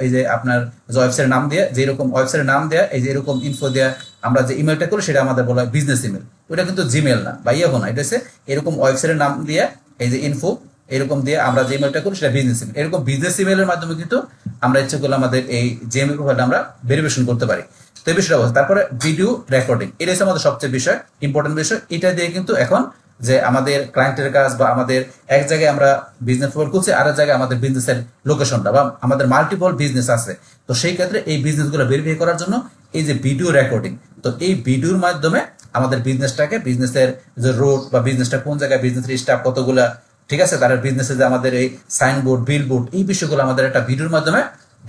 এই যে আপনার ওয়েবসাইটের নাম দিয়ে, যে এরকম ওয়েবসাইটের নাম দেয়া, এই যে এরকম ইনফো দেয়া আমরা যে ইমেলটা করি সেটা আমাদের বলা হয় বিজনেস ইমেল। ওটা কিন্তু জিমেল না বা ইয়ে না, এটা হচ্ছে এরকম ওয়েবসাইটের নাম দিয়ে, এই যে ইনফো এরকম দিয়ে আমরা যে ইমেলটা করি সেটা বিজনেস ইমেল। এরকম বিজনেস ইমেলের মাধ্যমে কিন্তু আমরা ইচ্ছে করলে আমাদের এই জিএমবি প্রোফাইলটা আমরা ভেরিফিকেশন করতে পারি। তো এই বিষয়টা বলছে। তারপরে ভিডিও রেকর্ডিং, এটা হচ্ছে আমাদের সবচেয়ে ইম্পর্টেন্ট বিষয়। এটা দিয়ে কিন্তু এখন যে আমাদের ক্লায়েন্টের কাজ বা আমাদের এক জায়গায় আমরা বিজনেস প্রোফাইল করছি, আর এক জায়গায় আমাদের বিজনেসের লোকেশনটা বা আমাদের মাল্টিপল বিজনেস আছে। তো সেই ক্ষেত্রে এই বিজনেসগুলো ভেরিফাই করার জন্য এই যে ভিডিও রেকর্ডিং, তো এই ভিডিওর মাধ্যমে আমাদের বিজনেসটাকে, বিজনেসের যে রোড বা বিজনেসটা কোন জায়গায়, বিজনেসের স্টাফ কতগুলা, ঠিক আছে, তার বিজনেসে যে আমাদের এই সাইনবোর্ড, বিলবোর্ড, এই বিষয়গুলো আমাদের একটা ভিডিওর মাধ্যমে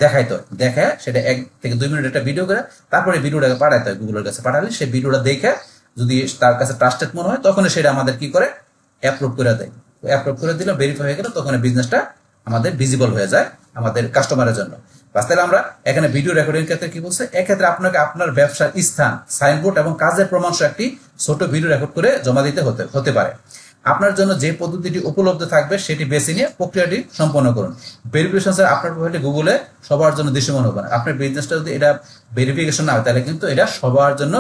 দেখাইতে হয়। দেখায় সেটা 1 থেকে 2 মিনিট একটা ভিডিও করে তারপরে ভিডিওটাকে পাঠাইতে হয় গুগলের কাছে। পাঠালে সেই ভিডিওটা দেখে যদি তার কাছে ট্রাস্টেড মনে হয় তখন সেটা আমাদের কি করে অ্যাপ্রুভ করে দেয়। অ্যাপ্রুভ করে দিলে ভেরিফাই হয়ে গেলে তখন বিজনেসটা আমাদের ভিজিবল হয়ে যায় আমাদের কাস্টমারের জন্য। তাহলে আমরা এখানে ভিডিও রেকর্ডিং ক্ষেত্রে কি বলছে, এক্ষেত্রে আপনাকে আপনার ব্যবসার স্থান, সাইনবোর্ড এবং কাজের প্রমাণ সহ একটি ছোট ভিডিও রেকর্ড করে জমা দিতে হতে পারে। আপনার জন্য যে পদ্ধতিটি উপলব্ধ থাকবে সেটি বেছে নিয়ে প্রক্রিয়াটি সম্পন্ন করুন। ভেরিফিকেশন স্যার আপনার প্রোফাইলটি গুগলে সবার জন্য দৃশ্যমান হবে না। আপনার বিজনেসটা যদি এটা ভেরিফিকেশন না হয় তাহলে কিন্তু এটা সবার জন্য,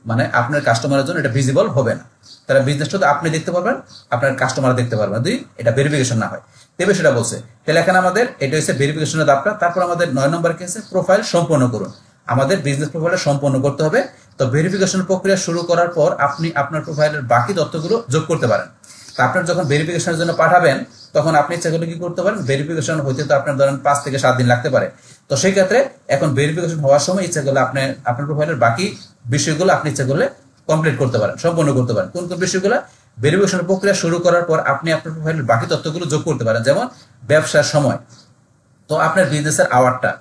মানে আপনার কাস্টমারের জন্য এটা ভিজিবল হবে না। তারা বিজনেসটা তো আপনি দেখতে পারবেন, আপনার কাস্টমার দেখতে পারবেন, যদি এটা ভেরিফিকেশন না হয়। তবে সেটা বলছে তাহলে এখানে আমাদের এটা হচ্ছে ভেরিফিকেশনের ধাপটা। তারপর আমাদের 9 নম্বর কি আছে, প্রোফাইল সম্পন্ন করুন। আমাদের বিজনেস প্রোফাইলটা সম্পন্ন করতে হবে। তো ভেরিফিকেশন প্রক্রিয়া শুরু করার পর আপনি আপনার প্রোফাইলের বাকি তথ্যগুলো যোগ করতে পারেন। তো আপনার যখন ভেরিফিকেশনের জন্য পাঠাবেন তখন আপনি ইচ্ছা করলে কি করতে পারেন, ভেরিফিকেশন হইতে তো আপনার ধরেন 5 থেকে 7 দিন লাগতে পারে। তো সেই ক্ষেত্রে এখন ভেরিফিকেশন হওয়ার সময় ইচ্ছা করলে আপনার প্রোফাইলের বাকি বিষয়গুলো আপনি ইচ্ছা করলে কমপ্লিট করতে পারেন, সম্পন্ন করতে পারেন। কোন কোন বিষয়গুলো, ভেরিফিকেশন প্রক্রিয়া শুরু করার পর আপনি আপনার প্রোফাইলের বাকি তথ্যগুলো যোগ করতে পারেন। যেমন ব্যবসার সময়, তো আপনার বিজনেসের আওয়ারটা,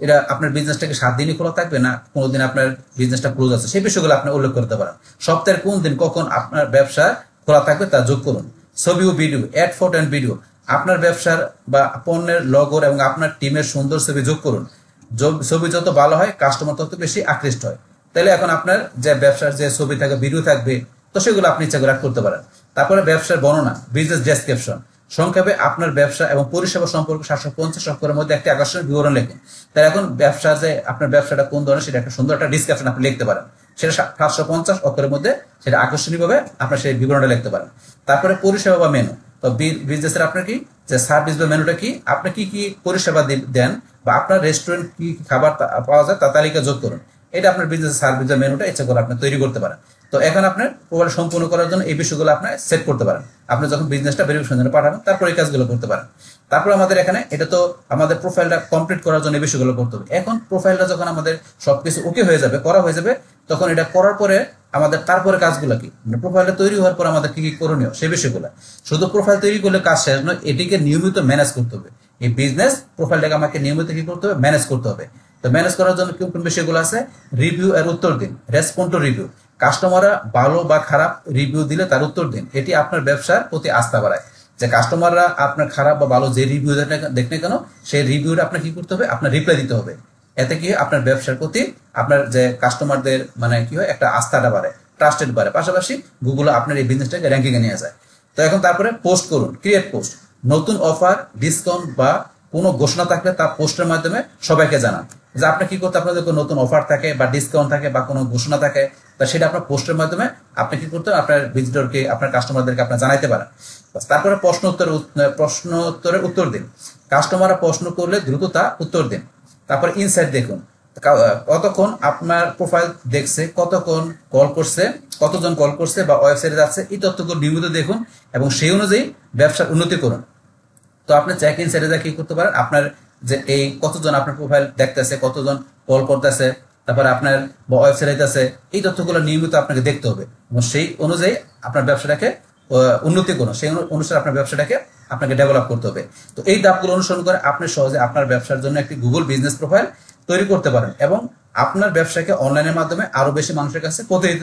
এটা আপনার বিজনেসটাকে 7 দিনই খোলা থাকবে না কোনোদিন আপনার বিজনেসটা ক্লোজ আছে, সেই বিষয়গুলো আপনি উল্লেখ করতে পারেন। সপ্তাহের কোন দিন কখন আপনার ব্যবসা খোলা থাকবে তা যোগ করুন। ছবি ও video, add photo and video, আপনার ব্যবসার বা পণ্যের লগো এবং আপনার টিমের সুন্দর ছবি যোগ করুন। ছবি যত ভালো হয় কাস্টমার তত বেশি আকৃষ্ট হয়। তাহলে এখন আপনার যে ব্যবসার যে ছবি থাকবে, ভিডিও থাকবে, তো সেগুলো আপনি ইচ্ছা করে করতে পারেন। তারপরে ব্যবসার বর্ণনা, বিজনেস ডেসক্রিপশন, সংক্ষেপে আপনার ব্যবসা এবং পরিষেবা সম্পর্কে 750 অক্ষরের মধ্যে একটি আকর্ষণীয় বিবরণ লিখুন। তাহলে এখন ব্যবসা যে আপনার ব্যবসাটা কোন ধরনের সেটা একটা সুন্দর একটা ডিসক্রিপশন আপনি লিখতে পারেন। সেটা 750 অক্ষরের মধ্যে সেটা আকর্ষণীয়ভাবে আপনার সেই বিবরণটা লিখতে পারেন। তারপরে পরিষেবা বা মেনু, তো বিজনেসের আপনার কি যে সার্ভিস বা মেনুটা কি, আপনি কি কি পরিষেবা দেন বা আপনার রেস্টুরেন্ট কি খাবার পাওয়া যায় তা তালিকা যোগ করুন। এটা আপনার বিজনেস সার্ভিস বা মেনুটা ইচ্ছা করে আপনি তৈরি করতে পারেন। তো এখন আপনার প্রোফাইল সম্পূর্ণ করার জন্য এই বিষয়গুলো আপনি সেট করতে পারেন। আপনি যখন বিজনেসটা ভেরিফিকেশনের জন্য পাঠাবেন তারপর এই কাজগুলো করতে পারেন। তারপর আমাদের এখানে এটা তো আমাদের প্রোফাইলটা কমপ্লিট করার জন্য এই বিষয়গুলো করতে হবে। এখন প্রোফাইলটা যখন আমাদের সবকিছু ওকে হয়ে যাবে, করা হয়ে যাবে, তখন এটা করার পরে আমাদের তারপরে কাজগুলো কি, মানে প্রোফাইলটা তৈরি হওয়ার পর আমাদের কি কি করণীয় সেই বিষয়গুলো। শুধু প্রোফাইল তৈরি করলে কাজ শেষ নয়, এটিকে নিয়মিত ম্যানেজ করতে হবে। এই বিজনেস প্রোফাইলটাকে আমাকে নিয়মিত কি করতে হবে, ম্যানেজ করতে হবে। তো ম্যানেজ করার জন্য কোন বিষয়গুলো আছে, রিভিউ এর উত্তর দিন, রেসপন্ড টু রিভিউ, কাস্টমাররা ভালো বা খারাপ রিভিউ দিলে তার উত্তর দিন। এটি আপনার ব্যবসার প্রতি আস্থা বাড়ায়। যে কাস্টমাররা আপনার খারাপ বা ভালো যে রিভিউ দেখনে কেন, সেই রিভিউটা আপনার কি করতে হবে, আপনার রিপ্লাই দিতে হবে। এতে কি আপনার ব্যবসার প্রতি আপনার যে কাস্টমারদের মানে কি হয়, একটা আস্থাটা বাড়ে, ট্রাস্টেড বাড়ে, পাশাপাশি গুগল আপনার এই বিজনেসটাকে র্যাঙ্কিং এ নিয়ে যায়। তো এখন তারপরে পোস্ট করুন, ক্রিয়েট পোস্ট, নতুন অফার, ডিসকাউন্ট বা কোনো ঘোষণা থাকলে তা পোস্টের মাধ্যমে সবাইকে জানান। যে আপনি কি করতে, আপনাদের কোনো নতুন অফার থাকে বা ডিসকাউন্ট থাকে বা কোনো ঘোষণা থাকে, তা সেটা আপনার পোস্টের মাধ্যমে আপনি কি করতে, আপনার ভিজিটরকে, আপনার কাস্টমারদেরকে আপনি জানাইতে পারেন। তারপরে প্রশ্নোত্তরের উত্তর দিন, কাস্টমাররা প্রশ্ন করলে দ্রুত তা উত্তর দিন। তারপরে ইনসাইট দেখুন, কতক্ষণ আপনার প্রোফাইল দেখছে, কতক্ষণ কল করছে, কতজন কল করছে বা ওয়েবসাইটে যাচ্ছে, এই তথ্যগুলো নিয়মিত দেখুন এবং সেই অনুযায়ী ব্যবসার উন্নতি করুন। তো আপনি চেক ইন সাইটে কি করতে পারেন, আপনার যে এই কতজন আপনার প্রোফাইল দেখতেছে, কতজন কল করতেছে, তারপরে আপনার ওয়েবসাইট আছে, এই তথ্যগুলো নিয়মিত আপনাকে দেখতে হবে এবং সেই অনুযায়ী আপনার ব্যবসাটাকে উন্নতি করুন, সেই অনুসারে আপনার ব্যবসাটাকে আপনাকে ডেভেলপ করতে হবে। তো এই ধাপগুলো অনুসরণ করে আপনি সহজে আপনার ব্যবসার জন্য একটি গুগল বিজনেস প্রোফাইল তৈরি করতে পারেন এবং আপনার ব্যবসাকে অনলাইনের মাধ্যমে আরো বেশি মানুষের কাছে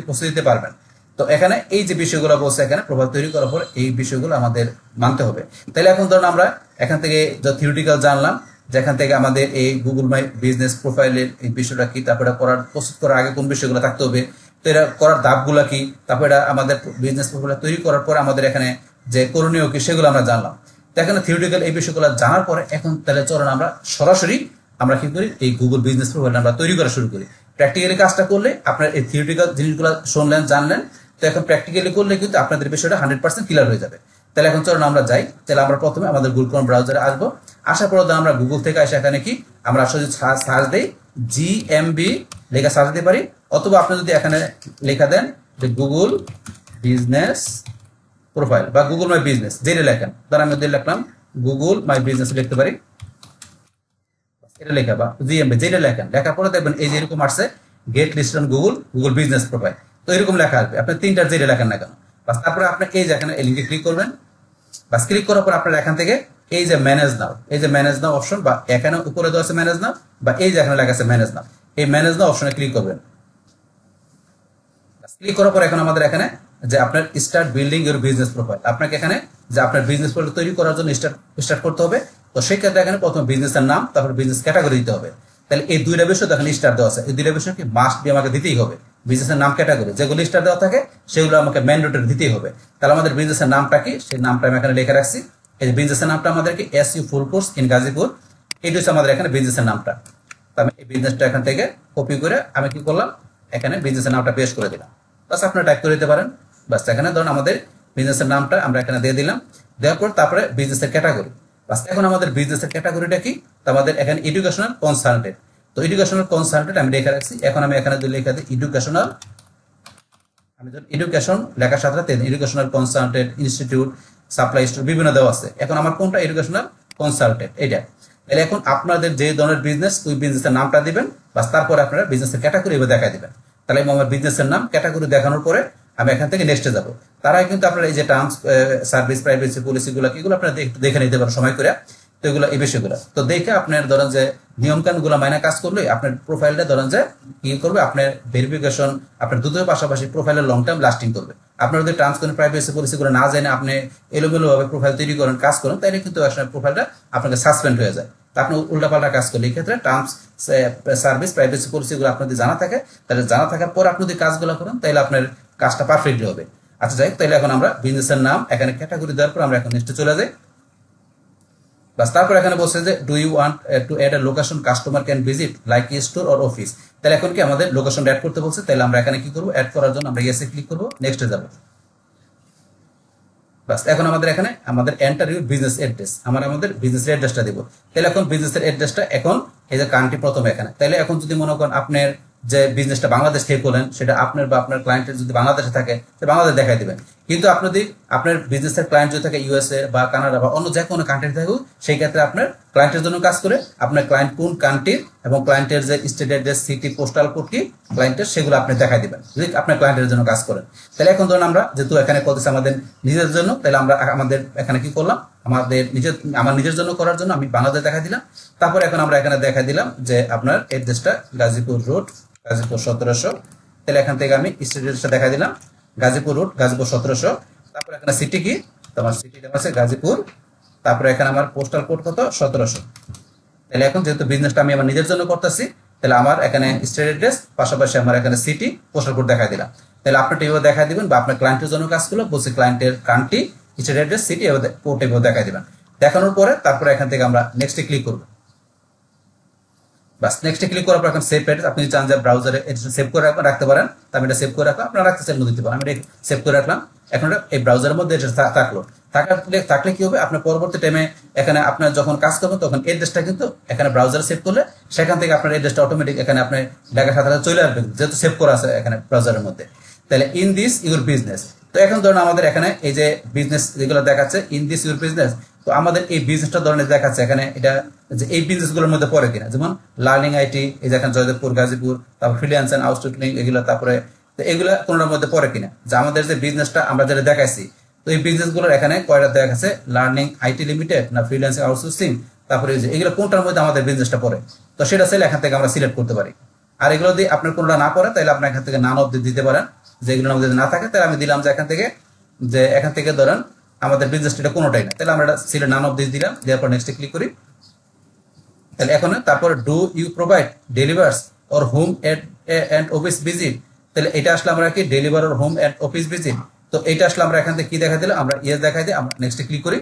পৌঁছে দিতে পারবেন। তো এখানে এই যে বিষয়গুলো বলছে, এখানে প্রোফাইল তৈরি করার পর এই বিষয়গুলো আমাদের মানতে হবে। তাহলে এখন ধরুন আমরা এখান থেকে যে থিওরিটিক্যাল জানলাম, যেখান থেকে আমাদের এই গুগল মাই বিজনেস প্রোফাইলের এই বিষয়টা কি, তারপরে প্রস্তুত করার আগে কোন বিষয়গুলো থাকতে হবে, তো এটা করার ধাপগুলো কি, তারপরে আমাদের বিজনেস প্রোফাইল তৈরি করার পর আমাদের এখানে যে করণীয় কি সেগুলো আমরা জানলাম। তো এখানে থিওরিটিক্যাল এই বিষয়গুলো জানার পরে এখন তাহলে চলুন আমরা সরাসরি আমরা কি করি, এই গুগল বিজনেস প্রোফাইল আমরা তৈরি করা শুরু করি। প্র্যাকটিক্যালি কাজটা করলে আপনার এই থিওরিটিক্যাল জিনিসগুলো শুনলেন, জানলেন, তো এখন প্র্যাকটিক্যালি করলে কিন্তু আপনাদের বিষয়টা 100% ক্লিয়ার হয়ে যাবে। তাহলে এখন চলুন আমরা যাই। তাহলে আমরা প্রথমে আমাদের গুগল ক্রোম ব্রাউজারে আসবো। আসার পর আমরা গুগল থেকে আসে এখানে কি আমরা আসলে সার্চ দেই, জিএমবি লেখা সার্চ দিতে পারি, অথবা আপনি যদি এখানে লেখা দেন যে গুগল বিজনেস প্রোফাইল বা গুগল মাই বিজনেস যেটা লেখেন, ধর আমি যদি লিখলাম গুগল মাই বিজনেস লিখতে পারি, এটা লেখা বা জিএমবি যেটা লেখেন, লেখার পরে দেখবেন এই যে এরকম আসছে get list on Google, Google business profile. তো এরকম লেখা আসবে, আপনি তিনটার যেটা লেখেন না কেন, বাস তারপরে আপনি এই যে এখানে এই লিঙ্কে ক্লিক করবেন। বাস ক্লিক করার পর আপনার এখান থেকে এই যে ম্যানেজ নাও, এই যে ম্যানেজ নাও অপশন, বা এখানে উপরে দেওয়া আছে ম্যানেজ নাও, বা এই যে এখানে লেখা আছে ম্যানেজ নাও, এই ম্যানেজ নাও অপশনে ক্লিক করবেন। ক্লিক করার পর এখন আমাদের এখানে যে আপনার start building your business profile, আপনাকে এখানে যে আপনার বিজনেস প্রোফাইল তৈরি করার জন্য স্টার্ট করতে হবে। তো সেই ক্ষেত্রে এখানে প্রথমে বিজনেসের নাম, তারপর বিজনেস ক্যাটাগরি দিতে হবে। তাহলে এই দুইটা বিষয় এখানে স্টার দেওয়া আছে, এই দুইটা বিষয় কি মাস্ট বি আমাকে দিতেই হবে। বিজনেসের নাম, ক্যাটাগরি যেগুলো স্টার দেওয়া থাকে সেগুলো আমাকে ম্যান্ডেটরি দিতেই হবে। তাহলে আমাদের বিজনেসের নামটা কি, সেই নামটা আমি এখানে লিখে রাখছি। এই যে বিজনেসের নামটা আমাদেরকে SU full course in Gazipur, এটা হচ্ছে আমাদের এখানে বিজনেসের নামটা। তো আমি এই বিজনেসটা এখান থেকে কপি করে আমি কি করলাম, এখানে বিজনেসের নামটা পেস্ট করে দিলাম। বাস আপনারা টাইপ করে দিতে পারেন। বাস এখানে ধরুন আমাদের বিজনেসের নামটা আমরা এখানে দিয়ে দিলাম, দেওয়ার পর তারপরে বিজনেসের ক্যাটাগরি। বাস এখন আমাদের বিজনেসের ক্যাটাগরিটা কি, তো আমাদের এখানে এডুকেশনাল কনসালটেন্ট। তো এডুকেশনাল কনসালটেন্ট আমি লেখা রাখছি। এখন আমি এখানে যদি লেখা দিই এডুকেশনাল, আমি যখন এডুকেশন লেখার সাথে সাথে educational consultant, institute, supply store বিভিন্ন দেওয়া আছে। এখন আমার কোনটা, এডুকেশনাল কনসালটেন্ট এটা। তাহলে এখন আপনাদের যে ধরনের বিজনেস, ওই বিজনেসের নামটা দিবেন, বাস তারপরে আপনারা বিজনেসের ক্যাটাগরি এবার দেখা দিবেন। তাহলে আমার বিজনেসের নাম, ক্যাটাগরি দেখানোর পরে আমি এখান থেকে নেক্সটে যাব। তারাই কিন্তু আপনারা এই যে টার্মস, সার্ভিস, প্রাইভেসি পলিসিগুলো এগুলো আপনারা দেখে নিতে পারেন সময় করে। তো এগুলো এই বিষয়গুলো তো দেখে আপনার ধরেন যে নিয়মকানুনগুলো মাইনে কাজ করলে আপনার প্রোফাইলটা ধরেন যে কি করবে, আপনার ভেরিফিকেশন আপনার দুটোর পাশাপাশি প্রোফাইলের লং টাইম লাস্টিং করবে। আপনার যদি টার্মস এন্ড প্রাইভেসি পলিসিগুলো না জেনে আপনি এলোমেলো ভাবে প্রোফাইল তৈরি করেন, কাজ করেন, তাহলে কিন্তু আসলে প্রোফাইলটা আপনাকে সাসপেন্ড হয়ে যায়। তা আপনি উল্টাপাল্টা কাজ করলে এই ক্ষেত্রে টার্মস, সার্ভিস, প্রাইভেসি পলিসিগুলো আপনার যদি জানা থাকে, তাহলে জানা থাকার পর আপনি যদি কাজগুলো করেন তাহলে আপনার কাজটা পারফেক্টলি হবে। আচ্ছা যাই, তাহলে এখন আমরা বিজনেসের নাম এখানে ক্যাটাগরি দেওয়ার পর আমরা এখন নেক্সটে চলে যাই। বাস তারপর এখানে বলছে যে do you want to add a location customer can visit like a store or office. তাহলে এখন কি আমাদের লোকেশন অ্যাড করতে বলছে, তাহলে আমরা এখানে কি করব, অ্যাড করার জন্য আমরা ইয়েসে ক্লিক করব, নেক্সটে যাব। বাস এখন আমাদের এখানে আমাদের এন্টার ইউর বিজনেস অ্যাড্রেস, আমাদের বিজনেসের অ্যাড্রেসটা দিব। তাহলে এখন বিজনেসের অ্যাড্রেসটা এখন এই যে কান্ট্রি প্রথমে এখানে, তাহলে এখন যদি মনে করেন আপনার যে বিজনেসটা বাংলাদেশ থেকে করলেন, সেটা আপনার বা আপনার ক্লায়েন্টের যদি বাংলাদেশে থাকে সেটা বাংলাদেশ দেখাই দিবেন। কিন্তু আপনি যদি আপনার বিজনেসের ক্লায়েন্ট যদি থাকে ইউএসএ বা কানাডা বা অন্য যে কোনো কান্ট্রি থাকুক, সেই ক্ষেত্রে আপনার ক্লায়েন্টের জন্য কাজ করে আপনার ক্লায়েন্ট কোন কান্ট্রির এবং ক্লায়েন্টের যে state address, city, postal code কি ক্লায়েন্টের, সেগুলো আপনি দেখাই দিবেন যদি আপনার ক্লায়েন্টের জন্য কাজ করেন। তাহলে এখন ধরুন আমরা যেহেতু এখানে করতেছি আমাদের নিজের জন্য, তাহলে আমরা আমাদের এখানে কি করলাম, আমার নিজের জন্য করার জন্য আমি বাংলাদেশ দেখা দিলাম। তারপর এখন আমরা এখানে দেখা দিলাম যে আপনার অ্যাড্রেসটা গাজীপুর রোড, গাজীপুর 1700। তাহলে এখান থেকে আমি স্ট্রিট অ্যাড্রেসটা দেখা দিলাম গাজীপুর রোড, গাজীপুর 1700। তারপর এখানে সিটি কি, তোমার সিটিটা আছে গাজীপুর, তারপরে এখানে আমার পোস্টাল কোড কত, 1700। তাহলে এখন যেহেতু বিজনেসটা আমি আমার নিজের জন্য করতেছি, তাহলে আমার এখানে স্ট্রিট অ্যাড্রেস পাশাপাশি আমার এখানে সিটি, পোস্টাল কোড দেখা দিলাম। তাহলে আপনার টিভিও দেখা দিবেন বা আপনার ক্লায়েন্টের জন্য কাজগুলো বলছে ক্লায়েন্টের কান্ট্রি, স্ট্রিট অ্যাড্রেস, সিটি এবং কোড টিভিও দেখা দিবেন। দেখানোর পরে তারপরে এখান থেকে আমরা নেক্সটে ক্লিক করব। বাস নেক্সটে ক্লিক করার পর এখন সেভ অ্যাড্রেস, আপনি চান যে ব্রাউজারে সেভ করে রাখতে পারেন, আমি এটা সেভ করে রাখলাম, আপনারা রাখতে চাইলে দিতে পারেন। আমি এটা সেভ করে রাখলাম। এখন এটা এই ব্রাউজারের মধ্যে থাকলো, থাকলে কি হবে, আপনার পরবর্তী টাইমে এখানে আপনার যখন কাজ করবেন তখন এড্রেসটা কিন্তু এখানে ব্রাউজারে সেভ করলে সেখান থেকে আপনার এড্রেসটা অটোমেটিক এখানে আপনি লেখার সাথে সাথে চলে আসবে, যেহেতু সেভ করা আছে এখানে ব্রাউজারের মধ্যে। তাহলে ইন দিস ইউর বিজনেস, তো এখন ধরুন আমাদের এখানে এই যে বিজনেস যেগুলো দেখাচ্ছে ইন দিস ইউর বিজনেস, তো আমাদের এই বিজনেসটা ধরনের দেখাচ্ছে এখানে এটা যে এই বিজনেস গুলোর মধ্যে পড়ে কিনা, যেমন লার্নিং আইটি, এই যে এখানে জয়দেবপুর, গাজীপুর, তারপর ফ্রিল্যান্স এন্ড আউটসোর্সিং এগুলো, তারপরে তো এগুলা কোনটার মধ্যে পড়ে কিনা, যে আমাদের যে বিজনেসটা আমরা যেটা দেখাইছি, তো এই বিজনেস গুলোর এখানে কয়টা দেখাচ্ছে, লার্নিং আইটি লিমিটেড না ফ্রিল্যান্সিং আউটসোর্সিং, তারপরে এগুলো কোনটার মধ্যে আমাদের বিজনেসটা পড়ে, তো সেটা চাইলে এখান থেকে আমরা সিলেক্ট করতে পারি। আর এগুলো যদি আপনার কোনটা না পড়ে তাহলে আপনি এখান থেকে নান অফ দিতে পারেন, যে এগুলোর মধ্যে না থাকে তাহলে আমি দিলাম যে এখান থেকে ধরেন আমাদের বিজনেসটা কোনোটাই না, তাহলে আমরা এটা সিলেক্ট নান অফ দিলাম, দেওয়ার পর নেক্সটে ক্লিক করি। তাহলে এখন তারপর do you provide delivers or home and office visit, তাহলে এটা আসলে আমরা কি deliver or home and office visit, তো এটা আসলে আমরা এখান থেকে কি দেখা দিলাম, আমরা ইয়েস দেখাই দিই, আমরা নেক্সটে ক্লিক করি।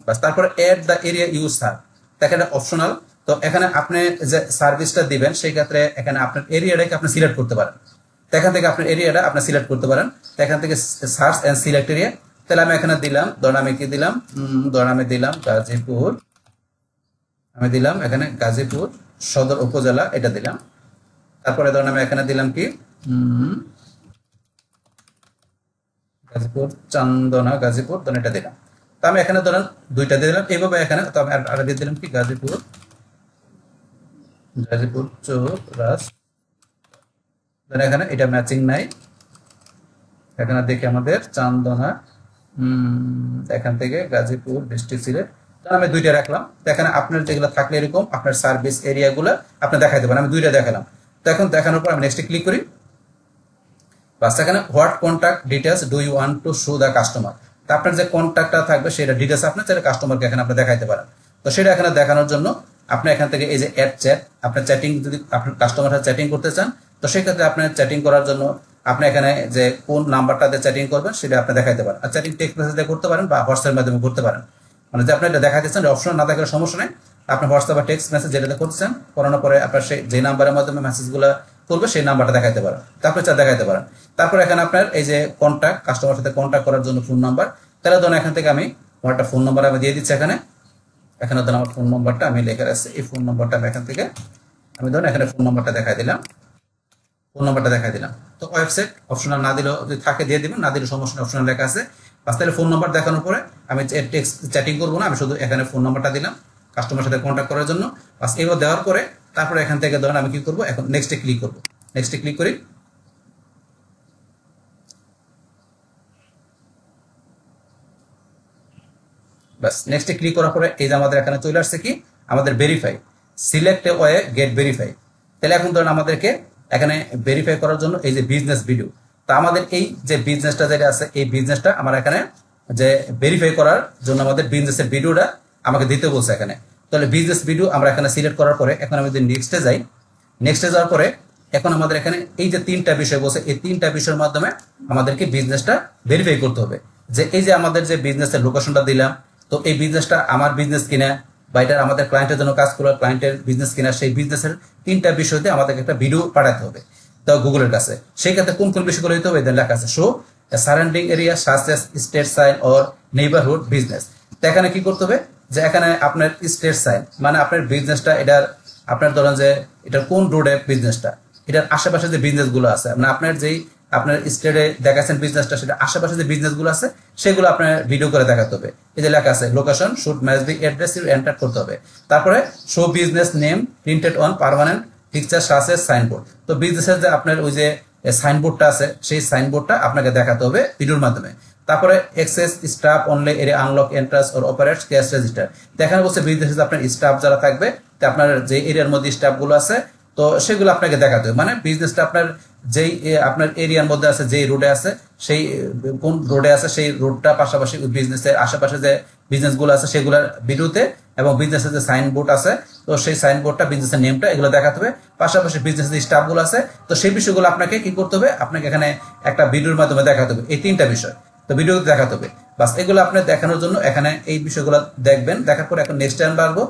বাস তারপর add the area use serve, এখানে অপশনাল, তো এখানে আপনি যে সার্ভিসটা দিবেন সেই ক্ষেত্রে এখানে আপনার এরিয়াটাকে আপনি সিলেক্ট করতে পারেন, তো এখান থেকে আপনার এরিয়াটা আপনি সিলেক্ট করতে পারেন, তো এখান থেকে সার্চ এন্ড সিলেক্ট এরিয়া। তাহলে আমি এখানে দিলাম, ধরুন আমি কি দিলাম, ধরুন আমি দিলাম গাজীপুর, আমি দিলাম এখানে গাজীপুর সদর উপজেলা, এটা দিলাম। তারপরে ধরুন আমি এখানে দিলাম কি গাজীপুর চান্দনা গাজীপুর ধরেন এটা দিলাম। তো আমি এখানে ধরেন দুইটা দিয়ে দিলাম এইভাবে এখানে। তো আমি আর দিয়ে দিলাম কি গাজীপুর চৌরাস্তা। ধরেন এখানে এটা ম্যাচিং নাই, এখানে দেখি আমাদের চান্দনা এখান থেকে গাজীপুর ডিস্ট্রিক্ট সিলেট আমি দুইটা রাখলাম। তো এখানে আপনার যেগুলো থাকলে এরকম আপনার সার্ভিস এরিয়াগুলো আপনি দেখাইতে পারেন। আমি দুইটা দেখালাম। তো এখন দেখানোর পর আমি নেক্সটে ক্লিক করি। বাস এখানে what contact details do you want to show the customer. তো আপনার যে কন্ট্যাক্টটা থাকবে সেটা ডিটেলস আপনি চাইলে কাস্টমারকে এখানে আপনি দেখাইতে পারেন। তো সেটা এখানে দেখানোর জন্য আপনি এখান থেকে এই যে অ্যাড চ্যাট, আপনার চ্যাটিং যদি আপনার কাস্টমার সাথে চ্যাটিং করতে চান তো সেক্ষেত্রে আপনার চ্যাটিং করার জন্য আপনি এখানে যে কোন নাম্বারটাতে চ্যাটিং করবেন সেটা আপনি দেখাইতে পারেন। আর চ্যাটিং টেক্সট মেসেজ দিয়ে করতে পারেন বা হোয়াটসঅ্যাপের মাধ্যমে করতে পারেন। মানে যে আপনি এটা দেখাইতেছেন অপশন না দেখালে সমস্যা নেই, আপনি হোয়াটসঅ্যাপ বা টেক্সট মেসেজ যেটাতে করতেছেন করানোর পরে আপনার সেই যে নাম্বারের মাধ্যমে মেসেজগুলো করবে সেই নাম্বারটা দেখাইতে পারেন, তারপরে চা দেখাইতে পারেন। তারপর এখানে আপনার এই যে কন্ট্যাক্ট, কাস্টমার সাথে কন্ট্যাক্ট করার জন্য ফোন নাম্বার, তাহলে ধরুন এখান থেকে আমি আমার একটা ফোন নাম্বার আমি দিয়ে দিচ্ছি এখানে। এখানে ধরুন আমার ফোন নাম্বারটা আমি লেখা আছে, এই ফোন নাম্বারটা আমি এখান থেকে আমি ধরুন এখানে ফোন নাম্বারটা দেখাই দিলাম, ফোন নাম্বারটা দেখাই দিলাম। তো ওয়েবসাইট অপশনাল না দিলেও যদি থাকে দিয়ে দিবেন, না দিলে সমস্যা নেই, অপশনাল লেখা আছে। বাস তাহলে ফোন নাম্বার দেখানোর পরে আমি টেক্সট চ্যাটিং করবো না, আমি শুধু এখানে ফোন নাম্বারটা দিলাম কাস্টমার সাথে কন্ট্যাক্ট করার জন্য। বাস এবার দেওয়ার পরে তারপরে এখান থেকে ধরেন আমি কি করবো, এখন নেক্সটে ক্লিক করবো। নেক্সটে ক্লিক করি। বাস নেক্সটে ক্লিক করার পরে এই যে আমাদের এখানে চলে আসছে কি আমাদের verify, select a way get verify. তাহলে এখন ধরেন আমাদেরকে এখানে ভেরিফাই করার জন্য এই যে বিজনেস ভিডিও, তা আমাদের এই যে বিজনেসটা যেটা আছে এই বিজনেসটা আমার এখানে যে ভেরিফাই করার জন্য আমাদের বিজনেসের ভিডিওটা আমাকে দিতে বলছে এখানে। তাহলে বিজনেস ভিডিও আমরা এখানে সিলেক্ট করার পরে এখন আমি যদি নেক্সটে যাই, নেক্সটে যাওয়ার পরে এখন আমাদের এখানে এই যে তিনটা বিষয় বলছে এই তিনটা বিষয়ের মাধ্যমে আমাদেরকে বিজনেসটা ভেরিফাই করতে হবে যে এই যে আমাদের যে বিজনেসের লোকেশনটা দিলাম, তো এই বিজনেসটা আমার বিজনেস কিনা বা এটা আমাদের ক্লায়েন্টের জন্য কাজ করার ক্লায়েন্টের বিজনেস কিনা, সেই বিজনেসের তিনটা বিষয়তে আমাদেরকে একটা ভিডিও পাঠাতে হবে তো গুগলের কাছে। সেই ক্ষেত্রে কোন কোন বিষয়গুলো হইতে হবে এদের লেখা আছে, show surrounding area such as state sign or neighbourhood business. তো এখানে কি করতে হবে যে এখানে আপনার স্টেট সাইন মানে আপনার বিজনেসটা এটার আপনার ধরেন যে এটা কোন রোডে বিজনেসটা, এটার আশেপাশে যে বিজনেস গুলো আছে মানে আপনার যেই আপনার স্টেটে দেখাচ্ছেন বিজনেসটা সেটা আশেপাশে যে বিজনেস গুলো আছে সেগুলো আপনার ভিডিও করে দেখাতে হবে। এই যে লেখা আছে location should match the address you enter করতে হবে। তারপরে show business name printed on permanent picture such as signboard. তো বিজনেসের যে আপনার ওই যে সাইনবোর্ডটা আছে সেই সাইনবোর্ডটা আপনাকে দেখাতে হবে ভিডিওর মাধ্যমে। তারপরে access staff only area unlock entrance or operates cash register. এখানে বলছে বিজনেসে আপনার স্টাফ যারা থাকবে তো আপনার যে এরিয়ার মধ্যে স্টাফ গুলো আছে তো সেগুলো আপনাকে দেখাতে হবে। মানে বিজনেসটা আপনার যেই আপনার এরিয়ার মধ্যে আছে যেই রোডে আছে সেই কোন রোডে আছে সেই রোডটা পাশাপাশি বিজনেসের আশেপাশে যে বিজনেস গুলো আছে সেগুলোর ভিডিওতে এবং বিজনেসের যে সাইনবোর্ড আছে তো সেই সাইনবোর্ডটা বিজনেসের নেমটা এগুলো দেখাতে হবে, পাশাপাশি বিজনেসের যে স্টাফ গুলো আছে তো সেই বিষয়গুলো আপনাকে কি করতে হবে আপনাকে এখানে একটা ভিডিওর মাধ্যমে দেখাতে হবে। এই তিনটা বিষয় তো ভিডিও দেখাতে হবে। বাস এগুলো আপনি দেখানোর জন্য এখানে এই বিষয়গুলো দেখবেন, দেখার পরে এখন নেক্সট টাইম বাড়বো।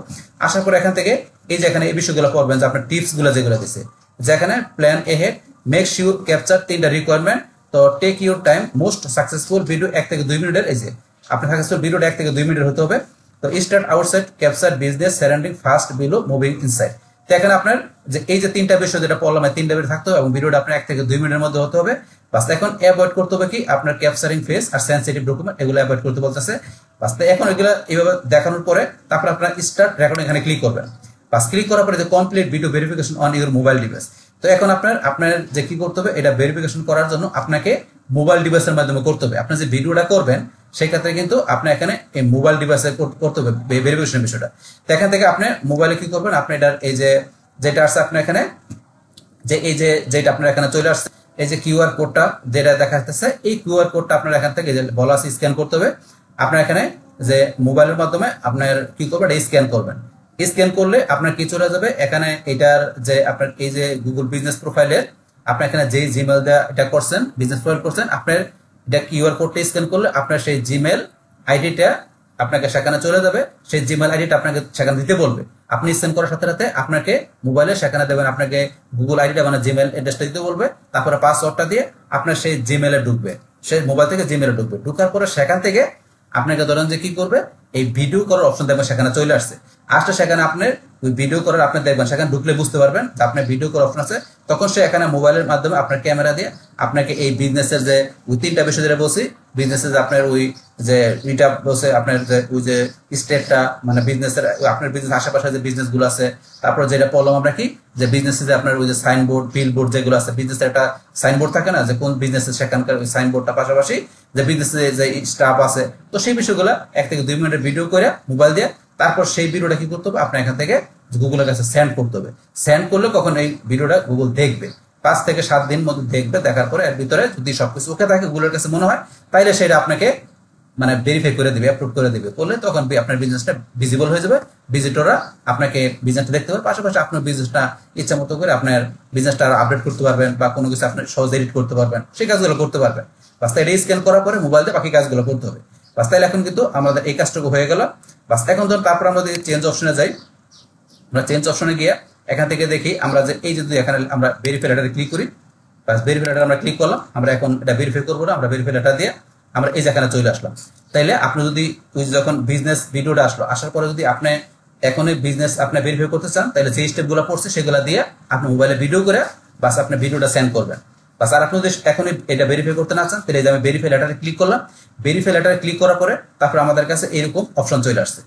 আসার পরে এখান থেকে এই যে এখানে এই বিষয়গুলো পড়বেন যে আপনার টিপস গুলো যেগুলো দিচ্ছে যেখানে plan ahead make sure capture তিনটা রিকোয়ারমেন্ট। তো take your time most successful video 1 থেকে 2 মিনিটের, এই যে আপনার সাকসেসফুল ভিডিওটা 1 থেকে 2 মিনিটের হতে হবে। তো start outside capture business surrounding fast below moving inside. তো এখানে আপনার যে এই যে তিনটা বিষয় যেটা বললাম এই তিনটা বিষয় থাকতে হবে এবং ভিডিওটা আপনার 1 থেকে 2 মিনিটের মধ্যে হতে হবে। বাস এখন অ্যাভয়েড করতে হবে কি আপনার ক্যাপচারিং ফেস আর সেন্সিটিভ ডকুমেন্ট এগুলো অ্যাভয়েড করতে বলতেছে। বাস এখন এগুলো এইভাবে দেখানোর পরে তারপর আপনার স্টার্ট রেকর্ডিং এখানে ক্লিক করবেন। বাস ক্লিক করার পরে যে complete video verification on your mobile device. তো এখন আপনার যে কি করতে হবে এটা ভেরিফিকেশন করার জন্য আপনাকে মোবাইল ডিভাইসের মাধ্যমে করতে হবে। আপনি যে ভিডিওটা করবেন সেই ক্ষেত্রে কিন্তু আপনি এখানে এই মোবাইল ডিভাইসে করতে হবে ভেরিফিকেশনের বিষয়টা। তো এখান থেকে আপনি মোবাইলে কি করবেন আপনি এটার এই যে যেটা আসছে আপনার এখানে যে এই যে যেটা আপনার এখানে চলে আসছে এই যে কিউআর কোডটা যেটা দেখা যাচ্ছে এই কিউআর কোডটা আপনার এখান থেকে যে বলা আছে স্ক্যান করতে হবে। আপনার এখানে যে মোবাইলের মাধ্যমে আপনার কি করবেন স্ক্যান করবেন। স্ক্যান করলে আপনার কি চলে যাবে এখানে এটার যে আপনার এই যে গুগল বিজনেস প্রোফাইলের আপনি এখানে যে জিমেল দিয়ে এটা করছেন বিজনেস প্রোফাইল করছেন আপনার এটা কিউআর কোডটা স্ক্যান করলে আপনার সেই জিমেল আইডিটা আপনাকে সেখানে চলে যাবে। সেই জিমেল আইডিটা আপনাকে সেখানে দিতে বলবে। আপনি স্ক্যান করার সাথে সাথে আপনাকে মোবাইলে সেখানে দেবেন আপনাকে গুগল আইডিটা মানে জিমেল অ্যাড্রেসটা দিতে বলবে। তারপরে পাসওয়ার্ডটা দিয়ে আপনার সেই জিমেলে ঢুকবে, সেই মোবাইল থেকে জিমেলে ঢুকবে। ঢুকার পরে সেখান থেকে আপনাকে ধরেন যে কি করবে এই ভিডিও করার অপশন দেখবেন সেখানে চলে আসছে। আসলে সেখানে আপনি ওই ভিডিও করার আপনি দেখবেন, সেখানে ঢুকলে বুঝতে পারবেন যে আপনার ভিডিও করার অপশন আছে। তখন সে এখানে মোবাইলের মাধ্যমে আপনার ক্যামেরা দিয়ে আপনাকে এই বিজনেসের যে ওই 3টা বিষয় যেটা বলছি, বিজনেসের যে আপনার ওই যে এটা বলছে আপনার যে ওই যে স্টেটটা মানে বিজনেসের আপনার বিজনেস আশেপাশে যে বিজনেস গুলো আছে, তারপর যেটা বললাম আমরা কি যে বিজনেসে যে আপনার ওই যে সাইনবোর্ড বিল বোর্ড যেগুলো আছে, বিজনেসের একটা সাইনবোর্ড থাকে না যে কোন বিজনেসের, সেখানকার ওই সাইনবোর্ডটা পাশাপাশি যে বিজনেসে যে স্টাফ আছে, তো সেই বিষয়গুলো 1 থেকে 2 মিনিটের ভিডিও করে মোবাইল দিয়ে তারপর সেই ভিডিওটা কি করতে হবে আপনার এখান থেকে গুগলের কাছে সেন্ড করতে হবে। সেন্ড করলে কখন এই ভিডিওটা গুগল দেখবে 5 থেকে 7 দিন মতো দেখবে। দেখার পরে এর ভিতরে যদি সবকিছু ওকে থাকে গুগলের কাছে মনে হয়, তাইলে সেটা আপনাকে মানে ভেরিফাই করে দিবে, আপলোড করে দিবে। করলে তখন আপনার বিজনেসটা ভিজিবল হয়ে যাবে, ভিজিটররা আপনাকে বিজনেসটা দেখতে পাবে। পাশাপাশি আপনার বিজনেসটা ইচ্ছা মতো করে আপনার বিজনেসটা আপডেট করতে পারবেন বা কোনো কিছু আপনি সহজ এডিট করতে পারবেন, সেই কাজগুলো করতে পারবেন। বাস এটা স্ক্যান করার পরে মোবাইল দিয়ে বাকি কাজগুলো করতে হবে। বাস তাইলে এখন কিন্তু আমাদের এই কাজটুকু হয়ে গেল। বাস এখন ধরুন তারপর আমরা যদি চেঞ্জ অপশনে যাই, আমরা চেঞ্জ অপশনে গিয়ে এখান থেকে দেখি আমরা যে এই যদি এখানে আমরা ভেরিফাই লেটারে ক্লিক করি, বাস ভেরিফাই লেটার আমরা ক্লিক করলাম। আমরা এখন এটা ভেরিফাই করবো না, আমরা ভেরিফাই লেটার দিয়ে আমরা এই যেখানে চলে আসলাম। তাইলে আপনি যদি ওই যখন বিজনেস ভিডিওটা আসলো, আসার পরে যদি আপনি এখন বিজনেস আপনি ভেরিফাই করতে চান, তাহলে যে স্টেপগুলো পড়ছে সেগুলো দিয়ে আপনি মোবাইলে ভিডিও করে বাস আপনি ভিডিওটা সেন্ড করবেন। বাস আর আপনি যদি এখন এটা ভেরিফাই করতে না চান, তাহলে আমি ভেরিফাই লেটারে ক্লিক করলাম। ভেরিফাই লেটারে ক্লিক করার পরে তারপর আমাদের কাছে এরকম অপশন চলে আসছে।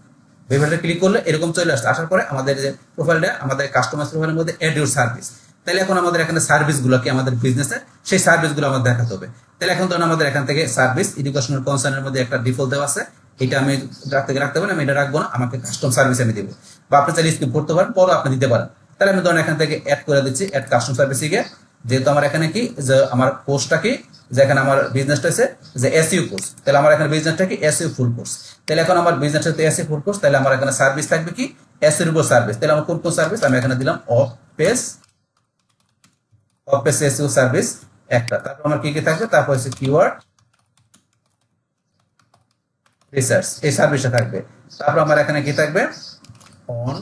ভেরিফাইটা ক্লিক করলে এরকম চলে আসছে। আসার পরে আমাদের যে প্রোফাইলটা আমাদের কাস্টমার প্রোফাইলের মধ্যে অ্যাড ইউর সার্ভিস, তাহলে এখন আমাদের এখানে সার্ভিসগুলো কি আমাদের বিজনেসের সেই সার্ভিসগুলো আমাদের দেখাতে হবে। তাহলে এখন ধরুন আমাদের এখান থেকে সার্ভিস এডুকেশনাল কনসার্নের মধ্যে একটা ডিফল্ট দেওয়া আছে, এটা আমি রাখতে পারেন, আমি এটা রাখবো না, আমাকে কাস্টম সার্ভিস আমি দিব। বা আপনি চাইলে স্কিপ করতে পারেন, পরও আপনি দিতে পারেন। তাহলে আমি ধরুন এখান থেকে অ্যাড করে দিচ্ছি, অ্যাড কাস্টম সার্ভিসে গিয়ে যেহেতু আমার এখানে কি যে আমার কোর্সটা কি যে এখানে আমার বিজনেসটা আছে যে এসইউ কোর্স, তাহলে আমার এখানে বিজনেসটা কি এসইউ ফুল কোর্স। তাহলে এখন আমার বিজনেসটা এসইউ ফুল কোর্স, তাহলে আমার এখানে সার্ভিস থাকবে কি এসইউর উপর সার্ভিস। তাহলে আমার কোন কোন সার্ভিস আমি এখানে দিলাম অফ পেজ এসইউ সার্ভিস একটা। তারপর আমার কি কি থাকবে, তারপর হচ্ছে কিওয়ার্ড রিসার্চ, এই সার্ভিসটা থাকবে। তারপর আমার এখানে কি থাকবে অন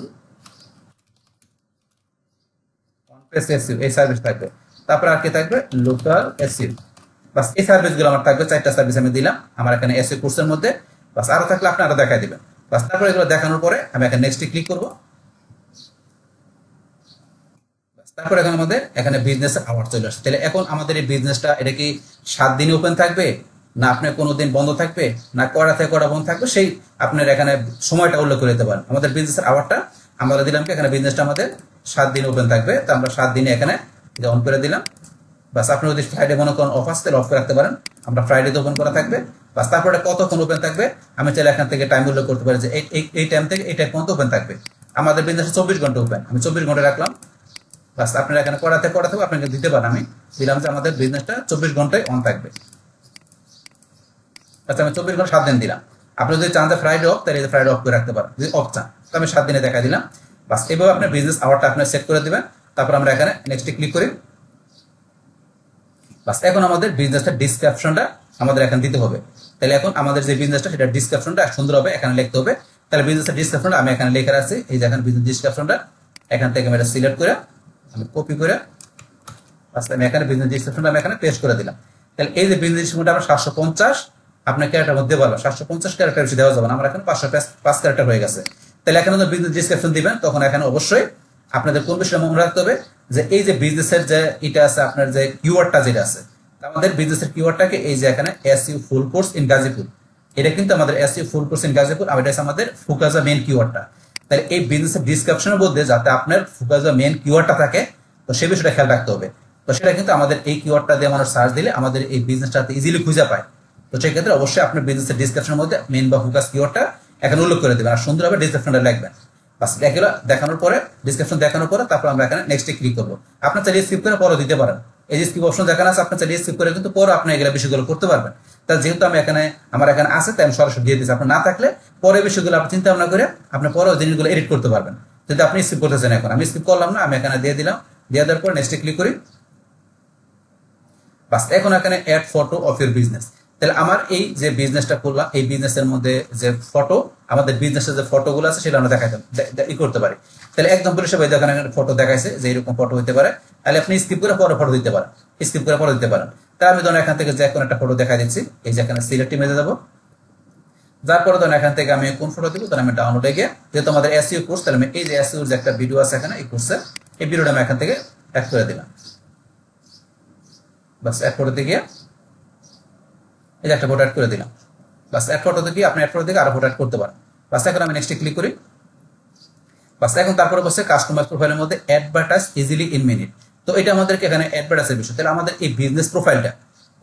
পেজ এসইউ, এই সার্ভিস থাকবে। তারপর আর কি থাকবে লোকাল এসইউ। বাস এই সার্ভিসগুলো আমার থাকবে, 4টা সার্ভিস আমি দিলাম আমার এখানে এসইউ কোর্সের মধ্যে। বাস আরো থাকলে আপনি আরো দেখাই দিবেন। বাস তারপর এগুলো দেখানোর পরে আমি এখানে নেক্সটে ক্লিক করব। তারপর এখন আমাদের এখানে বিজনেস আওয়ার চলে আসছে। তাহলে এখন আমাদের এই বিজনেসটা এটা কি 7 দিন ওপেন থাকবে, না আপনার কোনো দিন বন্ধ থাকবে, না কটা থেকে কটা বন্ধ থাকবে, সেই আপনার এখানে সময়টা উল্লেখ করে দিতে পারেন। আমাদের বিজনেসের আওয়ারটা আমরা দিলাম কি এখানে বিজনেসটা আমাদের 7 দিন ওপেন থাকবে, তো আমরা 7 দিনে এখানে অন করে দিলাম। বাস আপনি যদি ফ্রাইডে মনে করেন অফ আসতে অফ করে রাখতে পারেন, আমরা ফ্রাইডে ওপেন করা থাকবে। বাস তারপরে কতক্ষণ ওপেন থাকবে আমি চাইলে এখান থেকে টাইম উল্লেখ করতে পারি যে এই টাইম থেকে এই টাইম পর্যন্ত ওপেন থাকবে। আমাদের বিজনেস 24 ঘন্টা ওপেন, আমি 24 ঘন্টা রাখলাম। বাস আপনারা এখানে কটা থেকে আপনাকে দিতে পারেন, আমি দিলাম যে আমাদের বিজনেসটা 24 ঘন্টায় অন থাকবে। আচ্ছা আমি 24 ঘন্টা 7 দিন দিলাম। আপনি যদি চান যে ফ্রাইডে অফ, তাহলে ফ্রাইডে অফ করে রাখতে পারেন। যদি অফ চান তো আমি 7 দিনে দেখা দিলাম। বাস এভাবে আপনার বিজনেস আওয়ারটা আপনার সেট করে দিবেন। তারপর আমরা এখানে নেক্সটে ক্লিক করি। বাস এখন আমাদের বিজনেসটা ডিসক্রিপশনটা আমাদের এখানে দিতে হবে। তাহলে এখন আমাদের যে বিজনেসটা সেটা ডিসক্রিপশনটা সুন্দরভাবে এখানে লিখতে হবে। তাহলে বিজনেসের ডিসক্রিপশনটা আমি এখানে লেখা আছে, এই যে এখানে বিজনেস ডিসক্রিপশনটা এখান থেকে আমি এটা সিলেক্ট করে আমি কপি করে বাস আমি এখানে বিজনেস ডিসক্রিপশনটা আমি এখানে পেস্ট করে দিলাম। তাহলে এই যে বিজনেস ডিসক্রিপশনটা আমরা 750 আপনার ক্যারেক্টার মধ্যে পারবো, 750 ক্যারেক্টার বেশি দেওয়া যাবে না, আমার এখানে 505 ক্যারেক্টার হয়ে গেছে। তাহলে এখানে যখন বিজনেস ডিসক্রিপশন দিবেন তখন এখানে অবশ্যই আপনাদের কোন বিষয়টা মনে রাখতে হবে যে এই যে বিজনেসের যে এটা আছে আপনার যে কিওয়ার্ডটা যেটা আছে, আমাদের বিজনেসের কিওয়ার্ডটাকে এই যে এখানে SEO full course in Gazipur, এটা কিন্তু আমাদের SEO full course in Gazipur, আর এটা আছে আমাদের ফোকাস মেইন কিওয়ার্ডটা। তাহলে এই বিজনেসের ডিসক্রিপশনের মধ্যে যাতে আপনার ফোকাস মেইন কিওয়ার্ডটা থাকে, তো সেই বিষয়টা খেয়াল রাখতে হবে। তো সেটা কিন্তু আমাদের এই কিওয়ার্ডটা দিয়ে মানুষ সার্চ দিলে আমাদের এই বিজনেসটাতে ইজিলি খুঁজে পায়। তো সেই ক্ষেত্রে অবশ্যই আপনার বিজনেসের ডিসক্রিপশনের মধ্যে মেইন বা ফোকাস কিওয়ার্ডটা এখানে উল্লেখ করে দেবেন আর সুন্দরভাবে ডিসক্রিপশনটা লিখবেন। বাস এগুলো দেখানোর পরে ডিসক্রিপশন দেখানোর পরে তারপর আমরা এখানে নেক্সটে ক্লিক করবো। আপনার চাইলে স্কিপ করে পরে দিতে পারেন, এই যে স্কিপ অপশন দেখানো আছে আপনার চাইলে স্কিপ করে কিন্তু পরে আপনি এগুলো বিষয়গুলো করতে পারবেন। তাহলে যেহেতু আমি এখানে আমার এখানে আছে তাই আমি সরাসরি দিয়ে দিচ্ছি, আপনার না থাকলে পরে বিষয়গুলো আপনি চিন্তা ভাবনা করে আপনি পরে জিনিসগুলো এডিট করতে পারবেন। যদি আপনি স্কিপ করতেছেন, এখন আমি স্কিপ করলাম না, আমি এখানে দিয়ে দিলাম, দিয়ে দেওয়ার পর নেক্সটে ক্লিক করি। বাস এখন এখানে add photo of your business. তাহলে আমার এই যে বিজনেসটা করলাম এই বিজনেসের মধ্যে যে ফটো আমাদের বিজনেসের যে ফটোগুলো আছে সেটা আমরা দেখাতে করতে পারি। তাহলে একদম পরিষেবা দেখেন ফটো দেখাইছে যে এরকম ফটো হতে পারে, তাহলে আপনি স্কিপ করে পরে ফটো দিতে পারেন, স্কিপ করে পরে দিতে পারেন। তাহলে আমি ধরুন এখান থেকে যে কোনো একটা ফটো দেখা দিচ্ছি, এই যে এখানে সিলেক্ট ইমেজে যাবো। যার পরে ধরেন এখান থেকে আমি কোন ফটো দিব, তাহলে আমি ডাউনলোডে গিয়ে যেহেতু আমাদের এসইও কোর্স, তাহলে আমি এই যে এসইওর যে একটা ভিডিও আছে এখানে এই কোর্সের, এই ভিডিওটা আমি এখান থেকে অ্যাড করে দিলাম। বাস অ্যাড করতে গিয়ে এই যে একটা ফটো অ্যাড করে দিলাম। বাস অ্যাড ফটো থেকে আপনি অ্যাড ফটো থেকে আরো ফটো অ্যাড করতে পারেন। বাস এখন আমি নেক্সটে ক্লিক করি। বাস এখন তারপরে বসে কাস্টমাইজ প্রোফাইলের মধ্যে অ্যাডভার্টাইজ ইজিলি ইন মিনিট। তো এটা আমাদেরকে এখানে অ্যাডভার্টাইজের বিষয়। তাহলে আমাদের এই বিজনেস প্রোফাইলটা,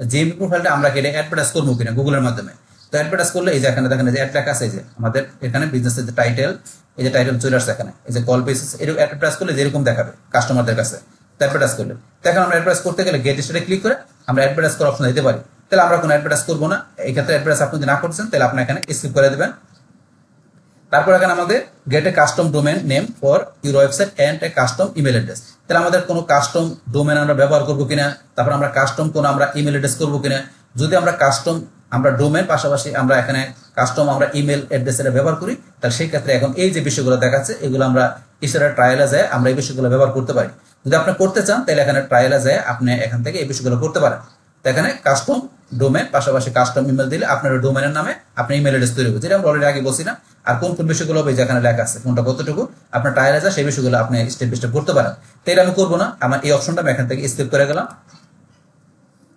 জিএমপি প্রোফাইলটা আমরা কি এটা অ্যাডভার্টাইজ করবো কিনা গুগলের মাধ্যমে। তো অ্যাডভার্টাইজ করলে এই যে এখানে দেখেন যে অ্যাড লেখা আছে, এই যে আমাদের এখানে বিজনেসের যে টাইটেল, এই যে টাইটেল চলে আসছে এখানে, এই যে কল বেসিস, এরকম অ্যাডভার্টাইজ করলে যেরকম দেখাবে কাস্টমারদের কাছে অ্যাডভার্টাইজ করলে। তো এখন আমরা অ্যাডভার্টাইজ করতে গেলে গেট স্টার্টে ক্লিক করে আমরা অ্যাডভার্টাইজ করার অপশন দিতে পারি। তাহলে আমরা কোনো অ্যাডভার্টাইজ করবো না, এই ক্ষেত্রে অ্যাডভার্টাইজ আপনি যদি না করছেন তাহলে আপনি এখানে স্কিপ করে দেবেন। তারপর এখানে আমাদের get a custom domain name for your website and a custom email address. তাহলে আমাদের কোনো কাস্টম ডোমেন আমরা ব্যবহার করবো কিনা, তারপর আমরা কাস্টম কোনো আমরা ইমেল অ্যাড্রেস করবো কিনা। যদি আমরা কাস্টম আমরা ডোমেন পাশাপাশি আমরা এখানে কাস্টম আমরা ইমেল অ্যাড্রেস এটা ব্যবহার করি, তাহলে সেই ক্ষেত্রে এখন এই যে বিষয়গুলো দেখাচ্ছে এগুলো আমরা ইসেরা ট্রায়ালে যায় আমরা এই বিষয়গুলো ব্যবহার করতে পারি। যদি আপনি করতে চান তাহলে এখানে ট্রায়ালে যায় আপনি এখান থেকে এই বিষয়গুলো করতে পারেন। তো এখানে কাস্টম ডোমেন পাশাপাশি কাস্টম ইমেল দিলে আপনার ডোমেনের নামে আপনি ইমেল অ্যাড্রেস তৈরি হবে, যেটা আমরা অলরেডি আগে বলছিলাম। আর কোন কোন বিষয়গুলো হবে যেখানে লেখা আছে কোনটা কতটুকু আপনার ট্রায়ালে যায় সেই বিষয়গুলো আপনি স্টেপ বাই স্টেপ করতে পারেন। তো এটা আমি করবো না, আমার এই অপশনটা আমি এখান থেকে স্কিপ করে গেলাম।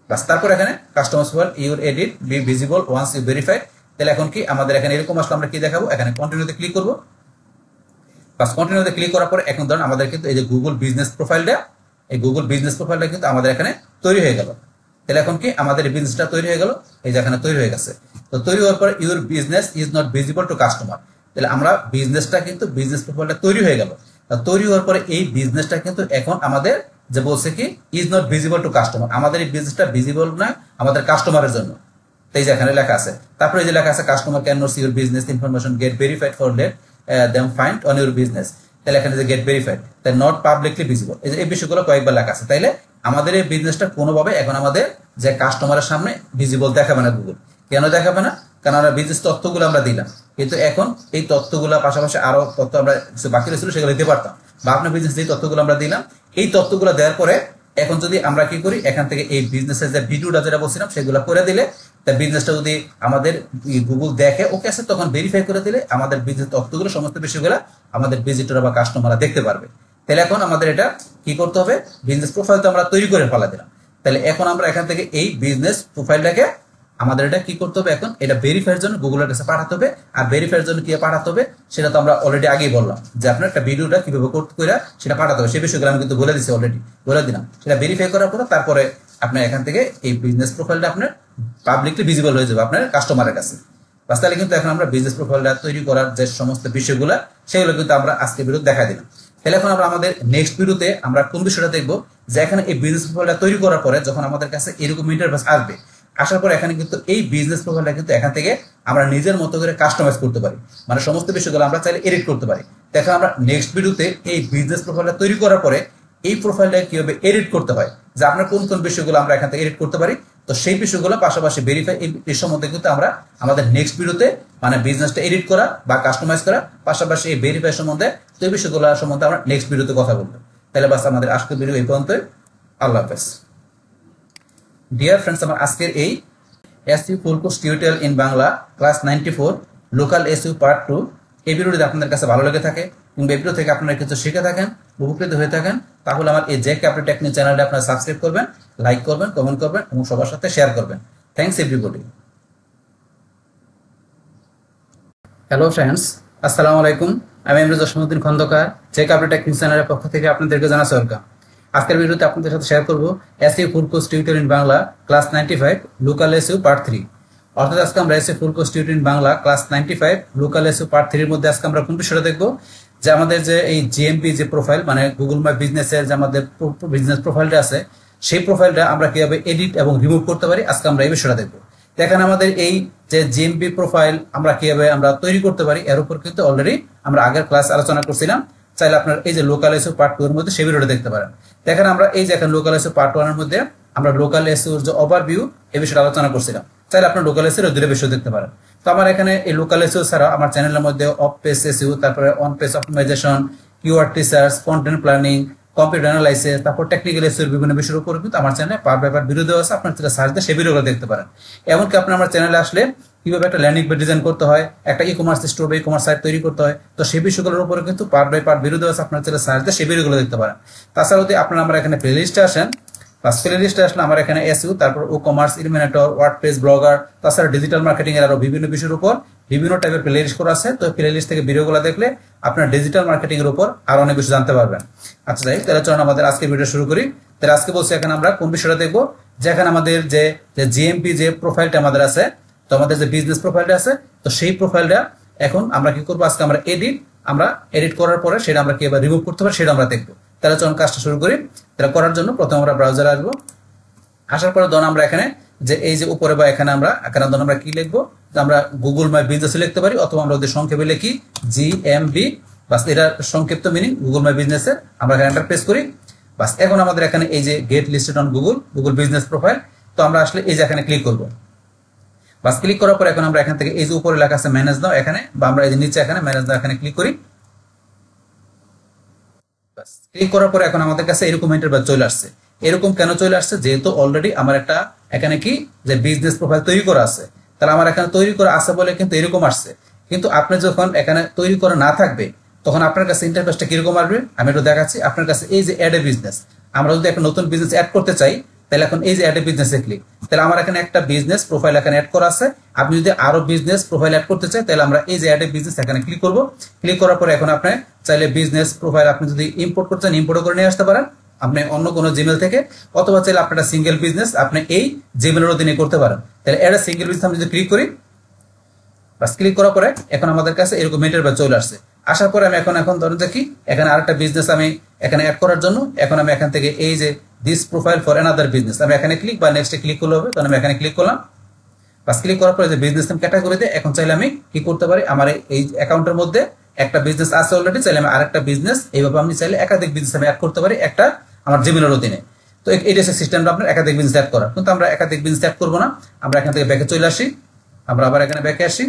বাস তারপর এখানে customer will your edit be visible once you verified. তাহলে এখন কি আমাদের এখানে এরকম আসলে আমরা কি দেখাবো, এখানে কন্টিনিউতে ক্লিক করবো। বাস কন্টিনিউতে ক্লিক করার পরে এখন ধরুন আমাদের কিন্তু এই যে গুগল বিজনেস প্রোফাইলটা, এই গুগল বিজনেস প্রোফাইলটা কিন্তু আমাদের এখানে তৈরি হয়ে গেল। তাহলে এখন কি আমাদের এই বিজনেসটা তৈরি হয়ে গেল, এই যে এখানে তৈরি হয়ে গেছে। তো তৈরি হওয়ার পরে your business is not visible to customer. তাহলে আমরা বিজনেসটা কিন্তু বিজনেস প্রোফাইলটা তৈরি হয়ে গেল। তৈরি হওয়ার পরে এই বিজনেসটা কিন্তু এখন আমাদের যে বলছে কি is not visible to customer, আমাদের এই বিজনেসটা ভিজিবল না আমাদের কাস্টমারের জন্য। এই যে এখানে লেখা আছে, তারপরে এই যে লেখা আছে customer can not see your business information get verified for let them find on your business. তাহলে এখানে যে গেট ভেরিফাইড তাই নট পাবলিকলি ভিজিবল, এই যে এই বিষয়গুলো কয়েকবার লেখা আছে। তাইলে আমাদের এই বিজনেসটা কোনোভাবে এখন আমাদের যে কাস্টমারের সামনে ভিজিবল দেখাবে না গুগল। কেন দেখাবে না? কারণ আমরা বিজনেস তথ্যগুলো আমরা দিলাম, কিন্তু এখন এই তথ্যগুলো পাশাপাশি আরো তথ্য আমরা বাকি রয়েছিল সেগুলো দিতে পারতাম, বা আপনার বিজনেস যে তথ্যগুলো আমরা দিলাম এই তথ্যগুলো দেওয়ার পরে এখন যদি আমরা কি করি এখান থেকে এই বিজনেসের যে ভিডিওটা যেটা বলছিলাম সেগুলো করে দিলে তা বিজনেসটা যদি আমাদের গুগল দেখে ওকে আছে তখন ভেরিফাই করে দিলে আমাদের বিজনেস তথ্যগুলো সমস্ত বিষয়গুলো আমাদের ভিজিটর বা কাস্টমাররা দেখতে পারবে। তাহলে এখন আমাদের এটা কি করতে হবে, বিজনেস প্রোফাইল তো আমরা তৈরি করে ফেলা দিলাম। তাহলে এখন আমরা এখান থেকে এই বিজনেস প্রোফাইলটাকে আমাদের এটা কি করতে হবে, এখন এটা ভেরিফাইয়ের জন্য গুগলের কাছে পাঠাতে হবে। আর ভেরিফাইয়ের জন্য কি পাঠাতে হবে সেটা তো আমরা অলরেডি আগেই বললাম, যে আপনার একটা ভিডিওটা কিভাবে করতে করে সেটা পাঠাতে হবে, সেই বিষয়গুলো আমি কিন্তু বলে দিচ্ছি অলরেডি বলে দিলাম। সেটা ভেরিফাই করার পরে তারপরে আপনার এখান থেকে এই বিজনেস প্রোফাইলটা আপনার পাবলিকলি ভিজিবল হয়ে যাবে আপনার কাস্টমারের কাছে। বাস তাহলে কিন্তু এখন আমরা বিজনেস প্রোফাইলটা তৈরি করার যে সমস্ত বিষয়গুলো সেগুলো কিন্তু আমরা আজকে ভিডিও দেখা দিলাম। তাহলে এখন আমরা আমাদের নেক্সট ভিডিওতে আমরা কোন বিষয়টা দেখবো, যে এখানে এই বিজনেস প্রোফাইলটা তৈরি করার পরে যখন আমাদের কাছে এরকম ইন্টারফেস আসবে, আসার পর এখানে কিন্তু এই বিজনেস প্রোফাইলটা কিন্তু এখান থেকে আমরা নিজের মতো করে কাস্টমাইজ করতে পারি, মানে সমস্ত বিষয়গুলো আমরা চাইলে এডিট করতে পারি। দেখো আমরা নেক্সট ভিডিওতে এই বিজনেস প্রোফাইলটা তৈরি করার পরে এই প্রোফাইলটা কিভাবে এডিট করতে হয়, যে আপনার কোন কোন বিষয়গুলো আমরা এখান থেকে এডিট করতে পারি, তো সেই বিষয়গুলো পাশাপাশি ভেরিফাই এই সম্বন্ধে কিন্তু আমরা আমাদের নেক্সট ভিডিওতে মানে বিজনেসটা এডিট করা বা কাস্টমাইজ করা পাশাপাশি এই ভেরিফাই সম্বন্ধে তো এই বিষয়গুলো সম্বন্ধে আমরা নেক্সট ভিডিওতে কথা বলবো। তাহলে বাস আমাদের আজকের ভিডিও এই পর্যন্তই। আল্লাহ হাফেজ। ডিয়ার ফ্রেন্ডস, আমার আজকের এই SEO full course tutorial in Bangla class 94 local SEO part 2 এই ভিডিওটি আপনাদের কাছে ভালো লেগে থাকে কিংবা এই ভিডিও থেকে আপনারা কিছু শিখে থাকেন, উপকৃত হয়ে থাকেন, তাহলে আমার এই জে ক্যাপিটাল টেকনিক চ্যানেলটা আপনারা সাবস্ক্রাইব করবেন, লাইক করবেন, কমেন্ট করবেন এবং সবার সাথে শেয়ার করবেন। Thanks everybody. হ্যালো ফ্রেন্ডস, আসসালামু আলাইকুম। আমি Emruj Jasimuddin Khandakar, J capital technique চ্যানেলের পক্ষ থেকে আপনাদেরকে জানাচ্ছি ওয়েলকাম। আজকের ভিডিওতে আপনাদের সাথে শেয়ার করব SEO full course tutorial in Bangla class 95 local SEO part 3। অর্থাৎ আজকে আমরা SEO full course tutorial in Bangla class 95 local SEO part 3 এর মধ্যে আজকে আমরা কোন বিষয়টা দেখব, যে আমাদের যে এই জিএমপি যে প্রোফাইল মানে গুগল মাই বিজনেসের যে আমাদের বিজনেস প্রোফাইলটা আছে সেই প্রোফাইলটা আমরা কিভাবে এডিট এবং রিমুভ করতে পারি আজকে আমরা এই বিষয়টা দেখব। দেখেন আমাদের এই যে জিএমপি প্রোফাইল আমরা কিভাবে আমরা তৈরি করতে পারি এর উপর কিন্তু অলরেডি আমরা আগের ক্লাস আলোচনা করছিলাম। চাইলে আপনার এই যে লোকাল এসইও পার্ট 2 এর মধ্যে সেই ভিডিওটা দেখতে পারেন। দেখেন আমরা এই যে এখন লোকাল এসইও পার্ট 1 এর মধ্যে আমরা লোকাল এসইওর যে ওভারভিউ এই বিষয়টা আলোচনা করছিলাম। চাইলে আপনার লোকাল এসইওর দুটো বিষয় দেখতে পারেন। তো আমার এখানে এই লোকাল এসইও ছাড়া আমার চ্যানেলের মধ্যে অফ পেজ এসইও, তারপরে on page optimisation, keyword research, content planning, computer analysis, তারপর টেকনিক্যাল এসইওর বিভিন্ন বিষয়ের উপর কিন্তু আমার চ্যানেলে পার পেপার ভিডিও দেওয়া আছে, আপনার যেটা সার্চ দিয়ে সেই ভিডিওগুলো দেখতে পারেন। এমনকি আপনি আমার চ্যানেলে আসলে কিভাবে একটা ল্যান্ডিং পেজ ডিজাইন করতে হয়, একটা ই-কমার্স স্টোর বা ই-কমার্স সাইট তৈরি করতে হয়। তো সেই বিষয়গুলোর উপরে কিন্তু পার্ট বাই পার্ট ভিডিও দেওয়া আছে, আপনারা চাইলে সার্চ দিয়ে সেই ভিডিওগুলো দেখতে পারেন। তাছাড়া যদি আপনারা আমার এখানে প্লে লিস্টে আসেন, প্লে লিস্টে আসলে আমার এখানে এসইও, তারপর ও কমার্স, ইলমিনেটর, ওয়ার্ডপ্রেস, ব্লগার, তাছাড়া ডিজিটাল মার্কেটিং এর আরো বিভিন্ন বিষয়ের উপর বিভিন্ন টাইপের প্লে লিস্ট করা আছে। তো প্লে লিস্ট থেকে ভিডিওগুলো দেখলে আপনার ডিজিটাল মার্কেটিং এর উপর আরো অনেক কিছু জানতে পারবেন। আচ্ছা যাই, তাহলে চলুন আমাদের আজকে ভিডিও শুরু করি। তাহলে আজকে বলছি এখানে আমরা কোন বিষয়টা দেখবো, যে এখানে আমাদের যে জিএমপি যে প্রোফাইলটা আমাদের আছে, তো আমাদের যে বিজনেস প্রোফাইলটা আছে, তো সেই প্রোফাইলটা এখন আমরা কি করবো, আজকে আমরা এডিট করার পরে সেটা আমরা কিভাবে রিমুভ করতে পারি সেটা আমরা দেখবো। তাহলে চলুন কাজটা শুরু করি। তাহলে করার জন্য প্রথমে আমরা ব্রাউজারে আসবো। আসার পরে ধরুন আমরা এখানে যে এই যে উপরে বা এখানে ধরুন আমরা কি লিখবো, আমরা গুগল মাই বিজনেস লিখতে পারি, অথবা আমরা ওদের সংক্ষেপে লিখি জিএমবি, বাস এটা সংক্ষিপ্ত মিনিং গুগল মাই বিজনেস এর। আমরা এখানে এন্টার প্রেস করি। বাস এখন আমাদের এখানে এই যে get listed on Google business profile, তো আমরা আসলে এই যে এখানে ক্লিক করবো। বাস ক্লিক করার পর এখন আমরা এখান থেকে এই যে উপরে লেখা আছে ম্যানেজ নাও এখানে, বা আমরা এই যে নিচে এখানে ম্যানেজ নাও এখানে ক্লিক করি। বাস ক্লিক করার পরে এখন আমাদের কাছে এরকম ইন্টারফেস চলে আসছে। এরকম কেন চলে আসছে, যেহেতু অলরেডি আমার একটা এখানে কি যে বিজনেস প্রোফাইল তৈরি করা আছে, তাহলে আমার এখানে তৈরি করা আছে বলে কিন্তু এরকম আসছে। কিন্তু আপনি যখন এখানে তৈরি করা না থাকবে তখন আপনার কাছে ইন্টারফেসটা কিরকম আসবে আমি একটু দেখাচ্ছি। আপনার কাছে এই যে অ্যাড এ বিজনেস, আমরা যদি একটা নতুন বিজনেস অ্যাড করতে চাই, তাহলে এখন এই যে অ্যাড এ বিজনেসে ক্লিক, তাহলে আমার এখানে একটা বিজনেস প্রোফাইল এখানে অ্যাড করা আছে। আপনি যদি আরো বিজনেস প্রোফাইল অ্যাড করতে চাই, তাহলে আমরা এই যে অ্যাড এ বিজনেস এখানে ক্লিক করব। ক্লিক করার পরে এখন আপনি চাইলে বিজনেস প্রোফাইল আপনি যদি ইম্পোর্ট করতে চান ইম্পোর্ট করে নিয়ে আসতে পারেন আপনি অন্য কোনো জিমেল থেকে, অথবা চাইলে আপনার সিঙ্গেল বিজনেস আপনি এই জিমেলের অধীনে করতে পারেন। তাহলে অ্যাড এ সিঙ্গেল বিজনেস আমি যদি ক্লিক করি, বাস ক্লিক করার পরে এখন আমাদের কাছে এরকম ইন্টারফেস চলে আসছে। আসার পরে আমি এখন ধরুন দেখি এখানে আরেকটা বিজনেস আমি এখানে অ্যাড করার জন্য এখন আমি এখান থেকে এই যে this profile for another business আমি এখানে ক্লিক বা নেক্সটে ক্লিক করলে হবে, তখন আমি এখানে ক্লিক করলাম। বাস ক্লিক করার পরে যে বিজনেস নেম ক্যাটাগরিতে এখন চাইলে আমি কি করতে পারি, আমার এই অ্যাকাউন্টের মধ্যে একটা বিজনেস আছে অলরেডি, চাইলে আমি আরেকটা বিজনেস এইভাবে আমি চাইলে একাধিক বিজনেস আমি অ্যাড করতে পারি একটা আমার জিমেলের অধীনে। তো এইটা হচ্ছে সিস্টেমটা আপনার একাধিক বিজনেস অ্যাড করা। কিন্তু আমরা একাধিক বিজনেস অ্যাড করবো না, আমরা এখান থেকে ব্যাকে চলে আসি। আমরা আবার এখানে ব্যাকে আসি।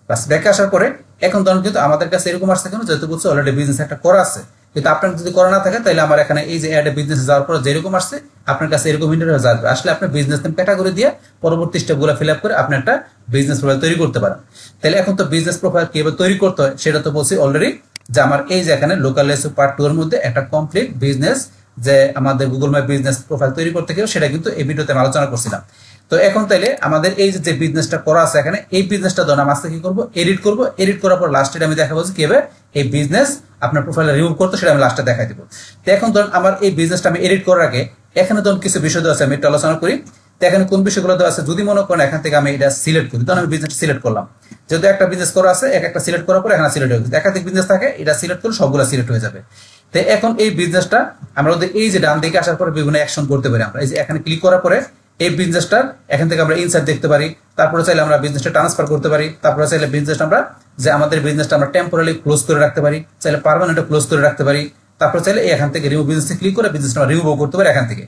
বাস ব্যাকে আসার পরে এখন ধরুন কিন্তু আমাদের কাছে এরকম আসছে কেন, যেহেতু বলছে অলরেডি বিজনেস একটা করা আছে। কিন্তু আপনার যদি করা না থাকে তাহলে আমার এখানে এই যে অ্যাড বিজনেস যাওয়ার পরে যেরকম আসছে আপনার কাছে এরকম ইন্টারফেস আসবে। আসলে আপনি বিজনেস নেম ক্যাটাগরি দিয়ে পরবর্তী স্টেপগুলো ফিল আপ করে আপনি একটা বিজনেস প্রোফাইল তৈরি করতে পারেন। তাহলে এখন তো বিজনেস প্রোফাইল কিভাবে তৈরি করতে হয় সেটা তো বলছি অলরেডি, যে আমার এই যে এখানে লোকাল এসইও পার্ট 2 এর মধ্যে একটা কমপ্লিট বিজনেস যে আমাদের গুগল মাই বিজনেস প্রোফাইল তৈরি করতে গেলে সেটা কিন্তু এই ভিডিওতে আমি আলোচনা করছিলাম। তো এখন তাইলে আমাদের এই যে বিজনেসটা করা আছে এখানে, এই বিজনেসটা ধরুন আমি আজকে কি করবো, এডিট করবো। এডিট করার পর লাস্টে আমি দেখাবো যে কিভাবে এই বিজনেস আপনার প্রোফাইলে রিমুভ করতে, সেটা আমি লাস্টে দেখাই দিব। তো এখন ধরুন আমার এই বিজনেসটা আমি এডিট করার আগে এখানে ধরুন কিছু বিষয় দেওয়া আছে, আমি একটু আলোচনা করি। তো এখানে কোন বিষয়গুলো দেওয়া আছে যদি মনে করেন এখান থেকে আমি এটা সিলেক্ট করি, তখন আমি বিজনেস সিলেক্ট করলাম। যেহেতু একটা বিজনেস করা আছে একটা সিলেক্ট করার পর এখানে সিলেক্ট হয়ে গেছে, একাধিক বিজনেস থাকে এটা সিলেক্ট করলে সবগুলো সিলেক্ট হয়ে যাবে। তো এখন এই বিজনেসটা আমরা এই যে ডান দিকে আসার পরে বিভিন্ন অ্যাকশন করতে পারি। আমরা এই যে এখানে ক্লিক করার পরে এই বিজনেসটার এখান থেকে আমরা ইনসার্ট দেখতে পারি, তারপরে চাইলে আমরা বিজনেসটা ট্রান্সফার করতে পারি, তারপরে চাইলে বিজনেসটা আমরা যে আমাদের বিজনেসটা আমরা টেম্পোরারি ক্লোজ করে রাখতে পারি, চাইলে পার্মানেন্ট ক্লোজ করে রাখতে পারি, তারপরে চাইলে এখান থেকে রিমুভ বিজনেসে ক্লিক করে বিজনেসটা আমরা রিমুভ করতে পারি এখান থেকে।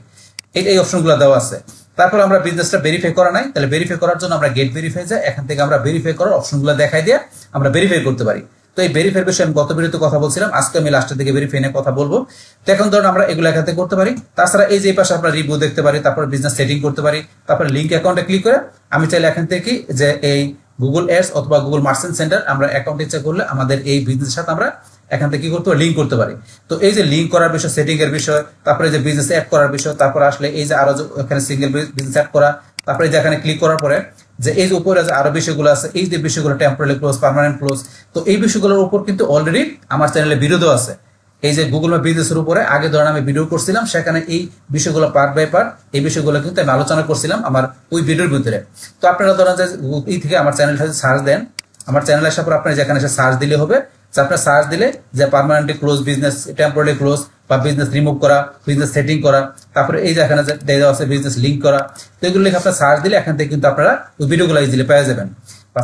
এই অপশনগুলো দেওয়া আছে। তারপর আমরা বিজনেসটা ভেরিফাই করা নাই, তাহলে ভেরিফাই করার জন্য আমরা গেট ভেরিফাই যাই, এখান থেকে আমরা ভেরিফাই করার অপশনগুলো দেখাই দিয়ে আমরা ভেরিফাই করতে পারি। তো এই ভেরিফাই বিষয়ে আমি গত ভিডিওতে কথা বলছিলাম, আজকে আমি লাস্টের দিকে ভেরিফাই নিয়ে কথা বলবো। তো এখন ধরুন আমরা এগুলো এখান থেকে করতে পারি। তাছাড়া এই যে পাশে আমরা রিভিউ দেখতে পারি, তারপর বিজনেস সেটিং করতে পারি, তারপর লিঙ্ক অ্যাকাউন্টে ক্লিক করে আমি চাইলে এখান থেকে যে এই গুগল অ্যাডস অথবা গুগল মার্চেন্ট সেন্টার আমরা অ্যাকাউন্ট ইচ্ছা করলে আমাদের এই বিজনেসের সাথে আমরা এখান থেকে কি করতে পারি, লিঙ্ক করতে পারি। তো এই যে লিঙ্ক করার বিষয়, সেটিং এর বিষয়, তারপরে যে বিজনেস অ্যাড করার বিষয়, তারপর আসলে এই যে আরো এখানে সিঙ্গেল বিজনেস অ্যাড করা, তারপরে যে এখানে ক্লিক করার পরে যে এই যে উপরে যে আরো বিষয়গুলো আছে, এই যে বিষয়গুলো টেম্পোরারি ক্লোজ, পার্মানেন্ট ক্লোজ, তো এই বিষয়গুলোর উপর কিন্তু অলরেডি আমার চ্যানেলে ভিডিও দেওয়া আছে। এই যে গুগল মাই বিজনেসের উপরে আগে ধরেন আমি ভিডিও করছিলাম, সেখানে এই বিষয়গুলো পার্ট বাই পার্ট এই বিষয়গুলো কিন্তু আমি আলোচনা করছিলাম আমার ওই ভিডিওর ভিতরে। তো আপনারা ধরেন যে এই থেকে আমার চ্যানেলটা সার্চ দেন, আমার চ্যানেল আসার পর আপনার যেখানে এসে সার্চ দিলে হবে, যে আপনার সার্চ দিলে যে permanently close business, temporary close বা বিজনেস রিমুভ করা, বিজনেস সেটিং করা, তারপরে এই যে এখানে দেওয়া আছে বিজনেস লিঙ্ক করা, তো এগুলো লিখে আপনার সার্চ দিলে এখান থেকে কিন্তু আপনারা ওই ভিডিওগুলো ইজিলি পেয়ে যাবেন।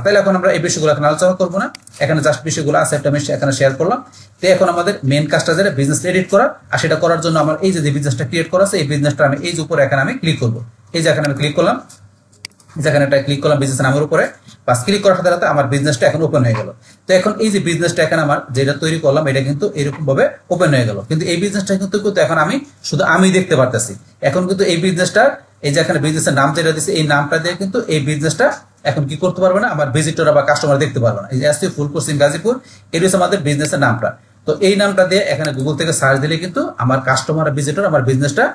তাহলে এখন আমরা এই বিষয়গুলো এখন আলোচনা করবো না, এখানে জাস্ট বিষয়গুলো আছে একটা আমি এখানে শেয়ার করলাম। তো এখন আমাদের মেন কাজটা যেটা বিজনেস এডিট করা, আর সেটা করার জন্য আমার এই যে বিজনেসটা ক্রিয়েট করা আছে এই বিজনেসটা আমি এই যে উপরে এখানে আমি ক্লিক করবো। এই যে এখানে আমি ক্লিক করলাম, যেখানে একটা ক্লিক করলাম বিজনেস নামের উপরে, বাস ক্লিক করার সাথে সাথে আমার বিজনেসটা এখন ওপেন হয়ে গেল। তো এখন এই যে বিজনেসটা এখানে আমার যেটা তৈরি করলাম এটা কিন্তু এরকম ভাবে ওপেন হয়ে গেল, কিন্তু এই বিজনেসটা কিন্তু এখন আমি শুধু আমি দেখতে পারতেছি। এখন কিন্তু এই বিজনেসটা এই যে এখানে বিজনেসের নাম যেটা দিচ্ছে এই নামটা দিয়ে কিন্তু এই বিজনেসটা এখন কি করতে পারবে না, আমার ভিজিটর বা কাস্টমার দেখতে পারবে না। এই যে SEO full course in Gazipur, এটি হচ্ছে আমাদের বিজনেসের নামটা। তো এই নামটা দিয়ে এখানে গুগল থেকে সার্চ দিলে কিন্তু আমার কাস্টমার ভিজিটর আমার বিজনেসটা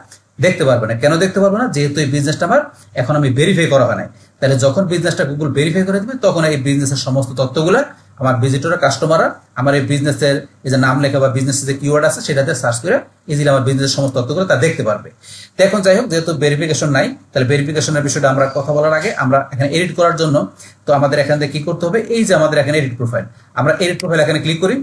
দেখতে পারবে না। কেন দেখতে পারবে না? যেহেতু এই বিজনেসটা আমার এখন আমি ভেরিফাই করা হয় নাই। তাহলে যখন বিজনেসটা গুগল ভেরিফাই করে দেবে তখন এই বিজনেসের সমস্ত তথ্যগুলো আমার ভিজিটর কাস্টমাররা আমার এই বিজনেসের এই যে নাম লেখা বা বিজনেসের যে কিওয়ার্ড আছে সেটাতে সার্চ করে ইজিলি আমার বিজনেসের সমস্ত তথ্যগুলো তা দেখতে পারবে। তো এখন যাই হোক, যেহেতু ভেরিফিকেশন নাই, তাহলে ভেরিফিকেশনের বিষয়টা আমরা কথা বলার আগে আমরা এখানে এডিট করার জন্য তো আমাদের এখান থেকে কি করতে হবে, এই যে আমাদের এখানে এডিট প্রোফাইল, আমরা এডিট প্রোফাইল এখানে ক্লিক করি।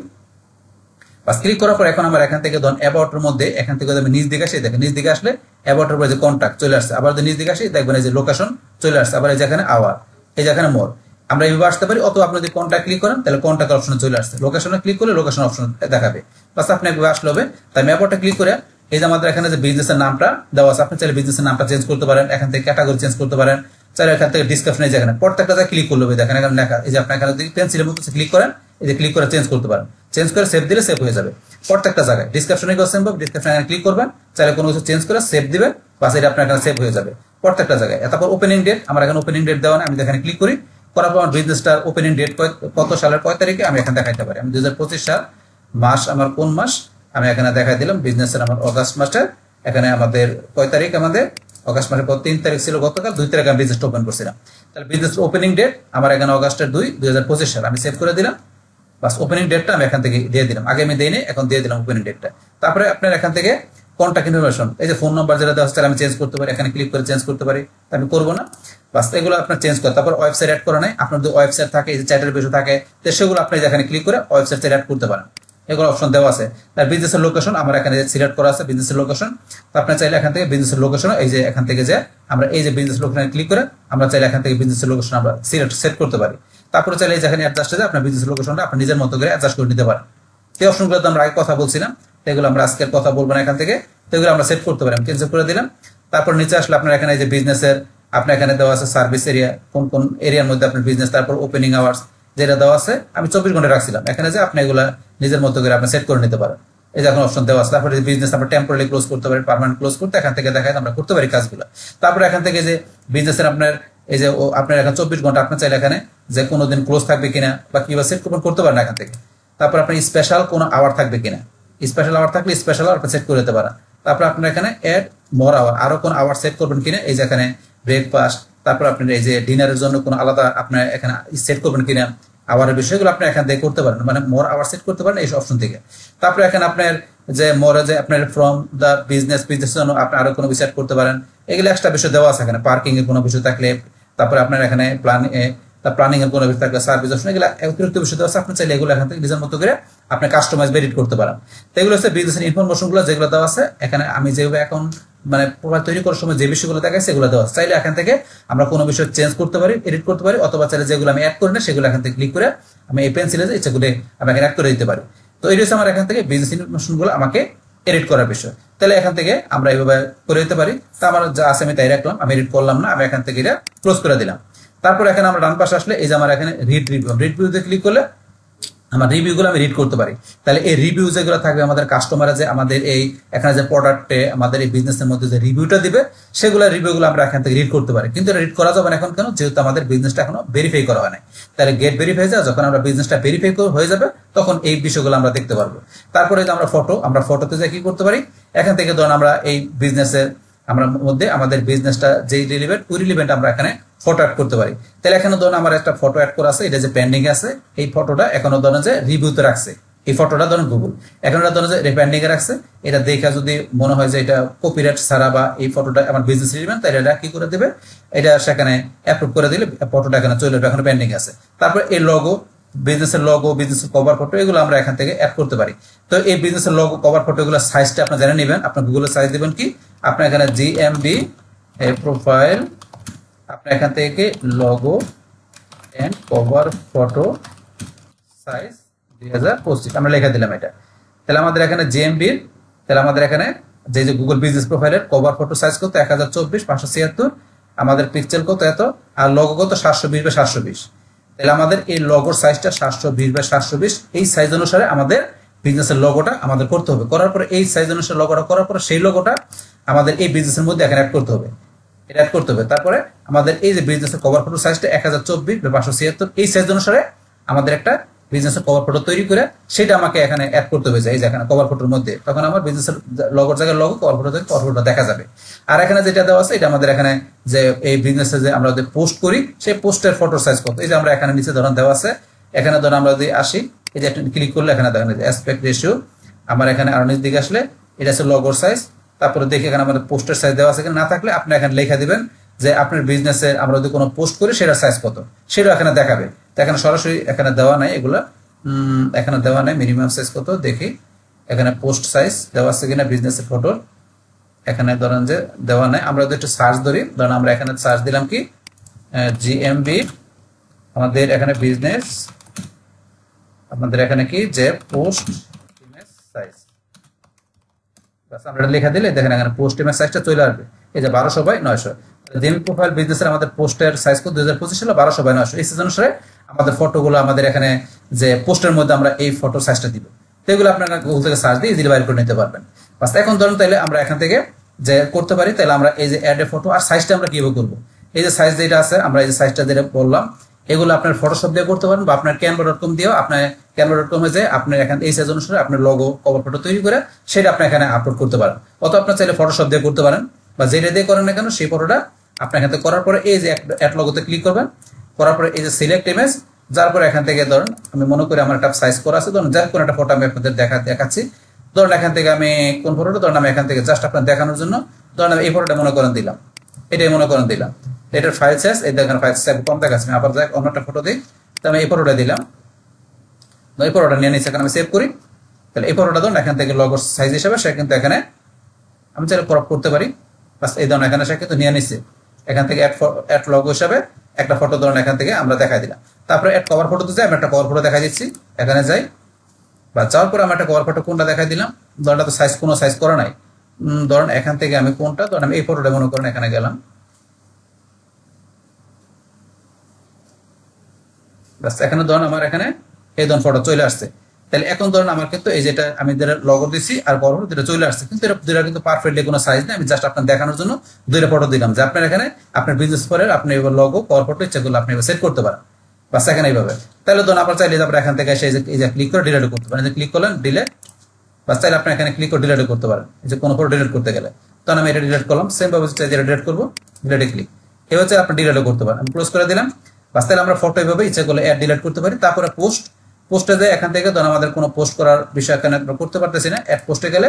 বাস ক্লিক করার পর এখন আমরা এখান থেকে ধরুন অ্যাবাউটের মধ্যে এখান থেকে আমি নিচ দিকে আসি, দেখেন নিচ দিকে আসলে অ্যাবাউটের পরে যে কন্ট্যাক্ট চলে আসছে, আবার যদি নিচ দিকে আসি দেখবেন এই যে লোকেশন চলে আসছে, আবার এই যেখানে আওয়ার, এই যেখানে মোর, আমরা এইভাবে আসতে পারি। অথবা আপনি যদি কন্ট্যাক্ট ক্লিক করেন তাহলে কন্ট্যাক্ট অপশনে চলে আসছে, লোকেশনে ক্লিক করলে লোকেশন অপশন দেখাবে। বাস আপনি একবার আসলে হবে। তাই অ্যাবাউটে ক্লিক করে এই যে আমাদের এখানে যে বিজনেসের নামটা দেওয়া আছে, আপনি চাইলে বিজনেসের নামটা চেঞ্জ করতে পারেন, এখান থেকে ক্যাটাগরি চেঞ্জ করতে পারেন, চাইলে এখান থেকে ডিসক্রিপশনে যেখানে প্রত্যেকটা জায়গায় ক্লিক করলে দেখেন এখানে লেখা, এই যে আপনি এখানে যদি পেন্সিলের মতো ক্লিক করেন, এই যে ক্লিক করে চেঞ্জ করতে পারেন, চেঞ্জ করে সেভ দিলে সেভ হয়ে যাবে প্রত্যেকটা জায়গায়। ডিসক্রিপশনে গিয়ে সম্ভব, ডিসক্রিপশনে ক্লিক করবেন, চাইলে কোনো কিছু চেঞ্জ করে সেভ দিবেন, বাস এটা আপনার এখানে সেভ হয়ে যাবে প্রত্যেকটা জায়গায়। তারপর ওপেনিং ডেট, আমার এখানে ওপেনিং ডেট দেওয়া না, আমি এখানে ক্লিক করি, করার পর আমার বিজনেসটার ওপেনিং ডেট কত সালের কয় তারিখে আমি এখানে দেখাইতে পারি। আমি 2025 সাল মাস, আমার কোন মাস আমি এখানে দেখাই দিলাম, বিজনেসের আমার অগাস্ট মাসের এখানে আমাদের কয় তারিখ, আমাদের অগাস্ট মাসের 3 তারিখ ছিল গতকাল, 2 তারিখে আমি বিজনেসটা ওপেন করছিলাম। তাহলে বিজনেস ওপেনিং ডেট আমার এখানে অগাস্টের 2, 2025 সাল, আমি সেভ করে দিলাম। বাস ওপেনিং ডেটটা আমি এখান থেকে দিয়ে দিলাম, আগে আমি দেইনি, এখন দিয়ে দিলাম ওপেনিং ডেটটা। তারপরে আপনার এখান থেকে কন্ট্যাক্ট ইনফরমেশন, এই যে ফোন নাম্বার যেটা দেওয়া আছে আমি চেঞ্জ করতে পারি, এখানে ক্লিক করে চেঞ্জ করতে পারি, আমি করবো না। বাস এগুলো আপনার চেঞ্জ করে, তারপর ওয়েবসাইট অ্যাড করা নাই, আপনার যদি ওয়েবসাইট থাকে, এই যে চ্যাটের বিষয় থাকে, তো সেগুলো আপনি এখানে ক্লিক করে ওয়েবসাইট অ্যাড করতে পারেন, এগুলো অপশন দেওয়া আছে। তার বিজনেসের লোকেশন আমার এখানে সিলেক্ট করা আছে, বিজনেসের লোকেশন, তো আপনি চাইলে এখান থেকে বিজনেসের লোকেশন, এই যে এখান থেকে যে আমরা এই যে বিজনেস লোকেশনে ক্লিক করে আমরা চাইলে এখান থেকে বিজনেসের লোকেশন আমরা সেট করতে পারি। তারপরে চাইলে যেখানে অ্যাডজাস্ট আছে আপনার বিজনেস লোকেশনটা আপনি নিজের মতো করে অ্যাডজাস্ট করে নিতে পারেন। এই অপশনগুলো তো আমরা আগে কথা বলছিলাম, এগুলো আমরা আজকের কথা বলবো না এখান থেকে, তো এগুলো আমরা সেট করতে পারি। আমি ক্যান্সেল করে দিলাম। তারপর নিচে আসলে আপনার এখানে এই যে বিজনেসের আপনার এখানে দেওয়া আছে সার্ভিস এরিয়া, কোন কোন এরিয়ার মধ্যে আপনার বিজনেস, তারপর ওপেনিং আওয়ার্স যেটা দেওয়া আছে আমি 24 ঘন্টা রাখছিলাম, এখানে যে আপনি এগুলা নিজের মতো করে আপনি সেট করে নিতে পারেন। এই যে এখন অপশন দেওয়া আছে। তারপরে বিজনেস আমরা টেম্পোরারি ক্লোজ করতে পারি, পার্মানেন্ট ক্লোজ করতে এখান থেকে দেখায় আমরা করতে পারি কাজগুলো। তারপরে এখান থেকে যে বিজনেসের আপনার এই যে আপনার এখন 24 ঘন্টা আপনার চাইলে এখানে যে কোনো দিন ক্লোজ থাকবে কিনা বা কিভাবে সেট করতে পারেন এখান থেকে। তারপর আপনার স্পেশাল কোনো আওয়ার থাকবে কিনা, স্পেশাল আওয়ার থাকলে স্পেশাল আওয়ার সেট করে দিতে পারেন। তারপর আপনার এখানে এড মোর আওয়ার, আরো কোন আওয়ার সেট করবেন কিনা, এই যে এখানে ব্রেকফাস্ট, তারপর আপনার এই যে ডিনারের জন্য কোনো আলাদা আপনার এখানে সেট করবেন কিনা, আওয়ারের বিষয়গুলো আপনি এখান থেকে করতে পারেন, মানে মোর আওয়ার সেট করতে পারেন এই অপশন থেকে। তারপরে এখানে আপনার যে মোরে যে আপনার ফ্রম দ্য বিজনেস জন্য আপনি আরো কোনো বিষয় করতে পারেন, এগুলো এক্সট্রা বিষয় দেওয়া আছে এখানে। পার্কিং এর কোনো বিষয় থাকলে, তারপরে আপনার এখানে প্ল্যানিং এর কোনো বিষয় থাকলে, সার্ভিস অপশন, এগুলো অতিরিক্ত বিষয় দেওয়া আছে, আপনি চাইলে এগুলো এখান থেকে নিজের মতো করে আপনি কাস্টমাইজ এডিট করতে পারেন। তো এগুলো হচ্ছে বিজনেসের ইনফরমেশন গুলো যেগুলো দেওয়া আছে এখানে। আমি যেভাবে এখন মানে প্রোফাইল তৈরি করার সময় যে বিষয়গুলো দেখাচ্ছে সেগুলো দেওয়া আছে, চাইলে এখান থেকে আমরা কোনো বিষয় চেঞ্জ করতে পারি, এডিট করতে পারি, অথবা চাইলে যেগুলো আমি অ্যাড করি না সেগুলো এখান থেকে ক্লিক করে আমি এই পেন্সিলে যে ইচ্ছাগুলো আমি এখানে অ্যাড করে দিতে পারি। তো এই হচ্ছে আমার এখান থেকে বিজনেস ইনফরমেশন গুলো আমাকে এডিট করার বিষয়। তাহলে এখান থেকে আমরা এইভাবে করে দিতে পারি। তো আমার যা আছে আমি তাই রাখলাম, আমি এডিট করলাম না, আমি এখান থেকে এটা ক্লোজ করে দিলাম। তারপর এখানে আমরা ডান পাশে আসলে এই যে আমার এখানে রিভিউতে ক্লিক করলে আমার রিভিউগুলো আমি রিড করতে পারি। তাহলে এই রিভিউ যেগুলো থাকবে আমাদের কাস্টমাররা যে আমাদের এই এখানে যে প্রোডাক্টে আমাদের এই বিজনেসের মধ্যে যে রিভিউটা দিবে সেগুলো রিভিউগুলো আমরা এখান থেকে রিড করতে পারি। কিন্তু রিড করা যাবে না এখন, কেন? যেহেতু আমাদের বিজনেসটা এখনো ভেরিফাই করা হয় নাই। তাহলে গেট ভেরিফাই যায়, যখন আমরা বিজনেসটা ভেরিফাই হয়ে যাবে তখন এই বিষয়গুলো আমরা দেখতে পারবো। তারপরে যে আমরা আমরা ফটোতে যে কি করতে পারি, এখান থেকে ধরুন আমরা এই বিজনেসের আমরা মধ্যে আমাদের বিজনেসটা যেই রিলেভেন্ট ওই রিলেভেন্ট আমরা এখানে ফটো অ্যাড করতে পারি। তাহলে এখানে ধরুন আমার একটা ফটো অ্যাড করা আছে, এটা যে পেন্ডিং আছে, এই ফটোটা এখনো ধরেন যে রিভিউতে রাখছে, এই ফটোটা ধরেন গুগল এখন ধরেন যে পেন্ডিং এ রাখছে। এটা দেখা যদি মনে হয় যে এটা কপিরাইট ছাড়া বা এই ফটোটা আমার বিজনেস রিলেভেন্ট, তাহলে এটা কি করে দেবে, এটা সেখানে অ্যাপ্রুভ করে দিলে ফটোটা এখানে চলে যাবে, এখন পেন্ডিং আছে। তারপর এই লোগো, বিজনেসের লোগো, বিজনেসের কভার ফটো, এগুলো আমরা এখান থেকে অ্যাড করতে পারি। তো এই বিজনেসের লোগো, কভার ফটো এগুলো সাইজটা আপনার জেনে নেবেন। আপনার গুগলের সাইজ দেবেন কি, আপনার এখানে জিএমবি প্রোফাইল, আপনার এখান থেকে logo and cover photo size 2025 আমরা লিখে দিলাম এটা। তাহলে আমাদের এখানে জিএমবি, তাহলে আমাদের এখানে যে গুগল বিজনেস প্রোফাইলের কভার ফটো সাইজ কত 1024x576, আমাদের পিক্সেল কত এত, আর লোগো কত 720x720। তাহলে আমাদের এই লোগোর সাইজটা 720x720, এই সাইজ অনুসারে আমাদের বিজনেসের লোগোটা আমাদের করতে হবে। করার পরে এই সাইজ অনুসারে লোগোটা করার পরে সেই লোগোটা আমাদের এই বিজনেসের মধ্যে এখানে অ্যাড করতে হবে। এটা অ্যাড করতে হবে। তারপরে আমাদের এই যে বিজনেসের কভার ফটো সাইজটা 1024 এই সাইজ অনুসারে আমাদের একটা বিজনেসের কভার ফটো তৈরি করে সেটা আমাকে এখানে অ্যাড করতে হবে, এই যে এখানে কভার ফটোর মধ্যে, তখন আমার বিজনেসের লগোর জায়গায় লগো, কভার ফটো থেকে কভার ফটো দেখা যাবে। আর এখানে যেটা দেওয়া আছে এটা আমাদের এখানে যে এই বিজনেসে যে আমরা যদি পোস্ট করি সেই পোস্টের ফটো সাইজ কত, এই যে আমরা এখানে নিচে ধরুন দেওয়া আছে, এখানে ধরুন আমরা যদি আসি, এই যে একটা ক্লিক করলে এখানে দেখেন অ্যাসপেক্ট রেশিও, আমার এখানে আরো নিচ দিকে আসলে এটা আছে লগোর সাইজ, তারপরে দেখি এখানে আমাদের পোস্টের সাইজ দেওয়া আছে, না থাকলে আপনি এখানে লেখা দিবেন যে আপনার বিজনেসে আমরা যদি কোনো পোস্ট করি সেটার সাইজ কত, সেটা এখানে দেখাবে। তো এখানে সরাসরি এখানে দেওয়া নাই, এগুলা এখানে দেওয়া নাই মিনিমাম সাইজ কত, দেখি এখানে পোস্ট সাইজ দেওয়া আছে কিনা বিজনেসের ফটোর, এখানে ধরেন যে দেওয়া নাই। আমরা যদি একটু সার্চ ধরি, ধরেন আমরা এখানে সার্চ দিলাম কি জিএমবি, আমাদের এখানে বিজনেস, আমাদের এখানে কি যে পোস্ট ইমেজ সাইজ, বাস আমরা লেখা দিলে দেখেন এখানে পোস্ট ইমেজ সাইজটা চলে আসবে, এই যে 1200/900। জিএমবি প্রোফাইল বিজনেসের আমাদের পোস্টের সাইজ কত 2025 সালে 1200/900। এই সিজন অনুসারে আমাদের ফটোগুলো আমাদের এখানে যে পোস্টের মধ্যে আমরা এই ফটো সাইজটা দিব, তো এগুলো আপনারা গুগল থেকে সার্চ দিয়ে ইজিলি বাইর করে নিতে পারবেন। বাস এখন ধরুন তাইলে আমরা এখান থেকে যে করতে পারি, তাহলে আমরা এই যে অ্যাড এ ফটো আর সাইজটা আমরা কিভাবে করবো, এই যে সাইজ যেটা আছে আমরা এই যে সাইজটা যেটা বললাম এগুলো আপনার ফটোশপ দিয়ে করতে পারেন, বা আপনার canva.com দিয়েও আপনার canva.com এ যে আপনার এখানে এই সাইজ অনুসারে আপনার লোগো কভার ফটো তৈরি করে সেটা আপনি এখানে আপলোড করতে পারেন, অথবা আপনার চাইলে ফটোশপ দিয়ে করতে পারেন, বা যেটা দিয়ে করেন না কেন সেই ফটোটা আপনার এখানে করার পরে এই যে অ্যাড লোগোতে ক্লিক করবেন, করার পরে এই যে সিলেক্ট ইমেজ, যার পরে এখান থেকে ধরুন আমি মনে করি আমার একটা সাইজ করা আছে, ধরুন যার কোনো একটা ফটো আমি আপনাদের দেখাচ্ছি, ধরুন এখান থেকে আমি কোন ফটোটা, ধরুন আমি এখান থেকে জাস্ট আপনার দেখানোর জন্য ধরুন আমি এই ফটোটা মনে করেন দিলাম, এটাই মনে করেন দিলাম, এটার ফাইল সাইজ এই দেখেন ফাইল সাইজ কম দেখাচ্ছে, আমি আবার যাই অন্য একটা ফটো দিই, তো আমি এই ফটোটা দিলাম, এই ফটোটা নিয়ে নিচ্ছি, এখানে আমি সেভ করি, তাহলে এই ফটোটা ধরুন এখান থেকে লগোর সাইজ হিসেবে সে কিন্তু এখানে আমি চাইলে ক্রপ করতে পারি, বাস এই ধরুন এখানে সে কিন্তু নিয়ে নিচ্ছে, এখান থেকে অ্যাড লগো হিসাবে একটা ফটো ধরুন এখান থেকে আমরা দেখাই দিলাম। তারপরে অ্যাড কভার ফটোতে যাই, আমি একটা কভার ফটো দেখাই দিচ্ছি, এখানে যাই, বা যাওয়ার পরে আমি একটা কভার ফটো কোনটা দেখাই দিলাম, ধরুন তো সাইজ কোনো সাইজ করা নাই, ধরুন এখান থেকে আমি কোনটা, ধরুন আমি এই ফটোটা মনে করেন এখানে গেলাম, বাস এখানে ধরুন আমার এখানে এই ধরুন ফটো চলে আসছে। তাহলে এখন ধরুন আমার কিন্তু এই যেটা আমি লগো দিছি আর বড় দুটো চলে আসছে, কিন্তু এটা দুটো কিন্তু পারফেক্টলি কোনো সাইজ নেই, আমি জাস্ট আপনার দেখানোর জন্য দুইটা ফটো দিলাম যে আপনার এখানে আপনার বিজনেস করে আপনি এবার লগো কভার ফটো ইচ্ছাগুলো আপনি সেট করতে পারেন, বাস এখানে এইভাবে। তাহলে ধরুন আপনার চাইলে আপনার এখান থেকে এসে এই যে ক্লিক করে ডিলিট করতে পারেন, যে ক্লিক করলেন ডিলিট, বাস চাইলে আপনি এখানে ক্লিক করে ডিলিট করতে পারেন, এই যে কোনো ফটো ডিলিট করতে গেলে, তখন আমি এটা ডিলিট করলাম, সেম ভাবে চাই যেটা ডিলিট করবো ডিলিটে ক্লিক, এই হচ্ছে আপনি ডিলিট করতে পারেন, আমি ক্লোজ করে দিলাম। বাস তাহলে আমরা ফটো এইভাবে ইচ্ছা করলে অ্যাড ডিলিট করতে পারি। তারপরে পোস্টে যায়, এখান থেকে ধরুন আমাদের কোনো পোস্ট করার বিষয় এখানে করতে পারতেছি না, অ্যাড পোস্টে গেলে